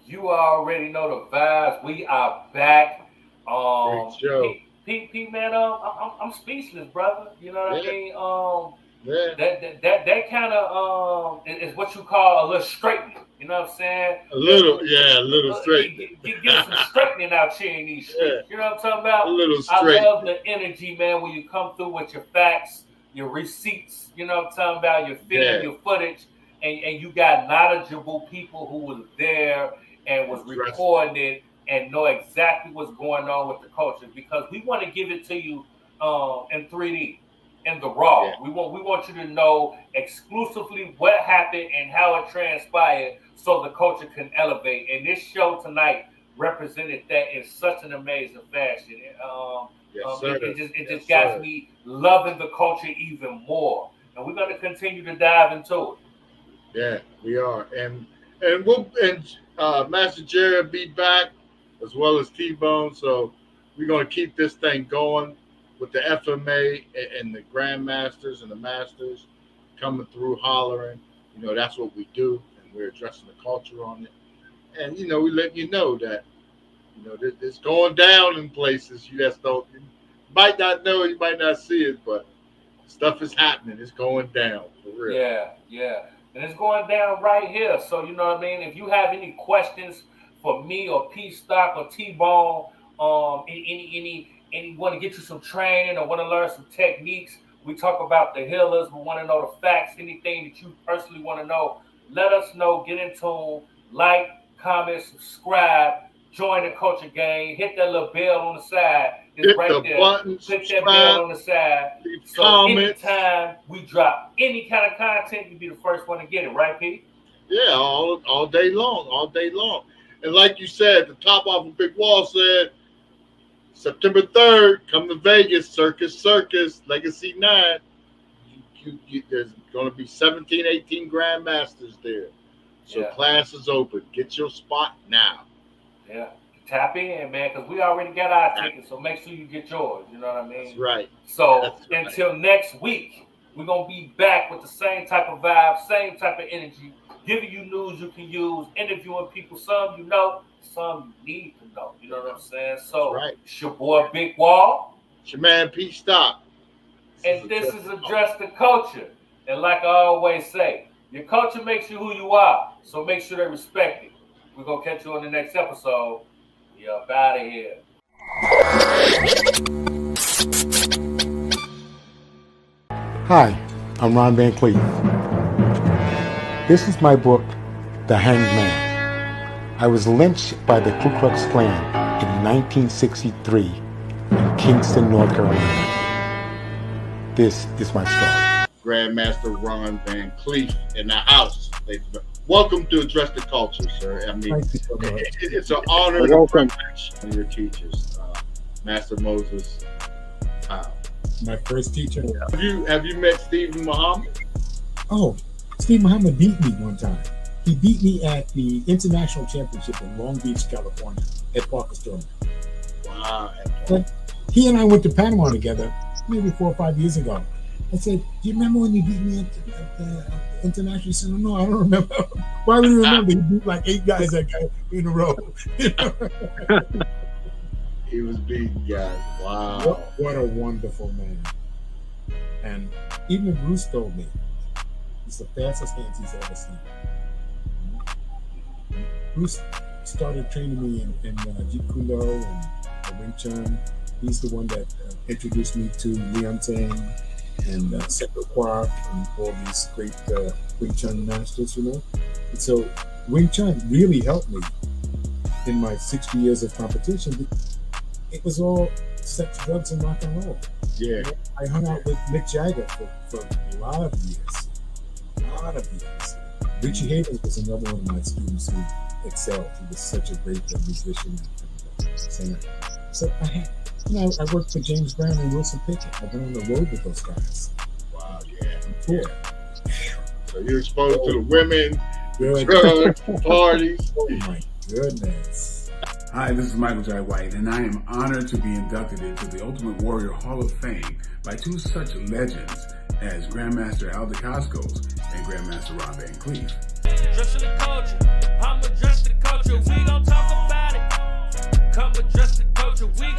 You already know the vibes. We are back. Great show. Pete, man, I'm speechless, brother. You know what I mean? Yeah. That kind of is what you call a little straightening. You know what I'm saying? A little straight. Get some straightening out here in these streets. Yeah. You know what I'm talking about? A little I straight. love the energy, man, when you come through with your facts, your receipts, you know what I'm talking about, your film, Yeah. your footage, and you got knowledgeable people who was there and was recording it and know exactly what's going on with the culture, because we want to give it to you in 3D, in the raw. Yeah. We want you to know exclusively what happened and how it transpired, so the culture can elevate. And this show tonight represented that in such an amazing fashion. It just got me loving the culture even more, and we're going to continue to dive into it. Yeah, we are, and Master Jerry will be back, as well as T-Bone. So we're going to keep this thing going with the FMA and the Grandmasters and the Masters coming through, hollering. You know, that's what we do, and we're addressing the culture on it. And you know, we let you know that, you know, it's going down in places. You just don't, you might not know, you might not see it, but stuff is happening. It's going down for real. Yeah. And it's going down right here. So, you know what I mean? If you have any questions for me or PStock or T-Bone, any want to get you some training or want to learn some techniques, we talk about the healers, we want to know the facts, anything that you personally want to know, let us know. Get in tune, like, comment, subscribe, join the culture gang, hit that little bell on the side. It's hit right the there. button, click that bell on the side. So comments. anytime we drop any kind of content, you'll be the first one to get it, right, Pete? Yeah, all day long. And like you said, the top off of Big Wall said, September 3rd, come to Vegas, Circus, Legacy 9. There's going to be 17, 18 Grandmasters there. So class is open. Get your spot now. Yeah. Tap in, man, because we already got our tickets, so make sure you get yours. You know what I mean? That's right. So until next week, we're going to be back with the same type of vibe, same type of energy, giving you news you can use, interviewing people, some you know, some you need to know. You know what I'm saying? So it's your boy Big Wall. It's your man PStock. And this is Address the Culture. And like I always say, your culture makes you who you are, so make sure they respect it. We're going to catch you on the next episode. We up out of here. Hi, I'm Ron Van Cleef. This is my book, The Hanged Man. I was lynched by the Ku Klux Klan in 1963 in Kingston, North Carolina. This is my story. Grandmaster Ron Van Cleef in the house. Welcome to Address the Culture, sir. I mean, Thank you so much. It's an honor to Welcome. privilege one of your teachers, Master Moses Powell. My first teacher. Have you met Stephen Muhammad? Oh, Steve Muhammad beat me one time. He beat me at the International Championship in Long Beach, California, at Parker's Tournament. Wow. But he and I went to Panama together maybe 4 or 5 years ago. I said, do you remember when you beat me at the International? He said, no, I don't remember. Why would you remember? He beat like 8 guys that guy in a row. He was beating guys. Wow. What a wonderful man. And even Bruce told me, it's the fastest hands he's ever seen. Bruce started training me in Jeet Kune Do and Wing Chun. He's the one that introduced me to Leon Tang and Seto Kwar and all these great Wing Chun masters, you know. And so Wing Chun really helped me in my 60 years of competition. It was all sex, drugs, and rock and roll. Yeah. I hung out with Mick Jagger for a lot of years. Richie Havens was another one of my students who excelled. He was such a great musician and singer. So I worked for James Brown and Wilson Pickett. I've been on the road with those guys. Wow, yeah. So you're exposed to the women, drugs, parties. Oh my goodness. Hi, this is Michael J. White, and I am honored to be inducted into the Ultimate Warrior Hall of Fame by two such legends as Grandmaster Al DeCascos and Grandmaster Ron Van Cleef. Dress the culture, I'm address the culture, we gon' talk about it. Come address the culture, we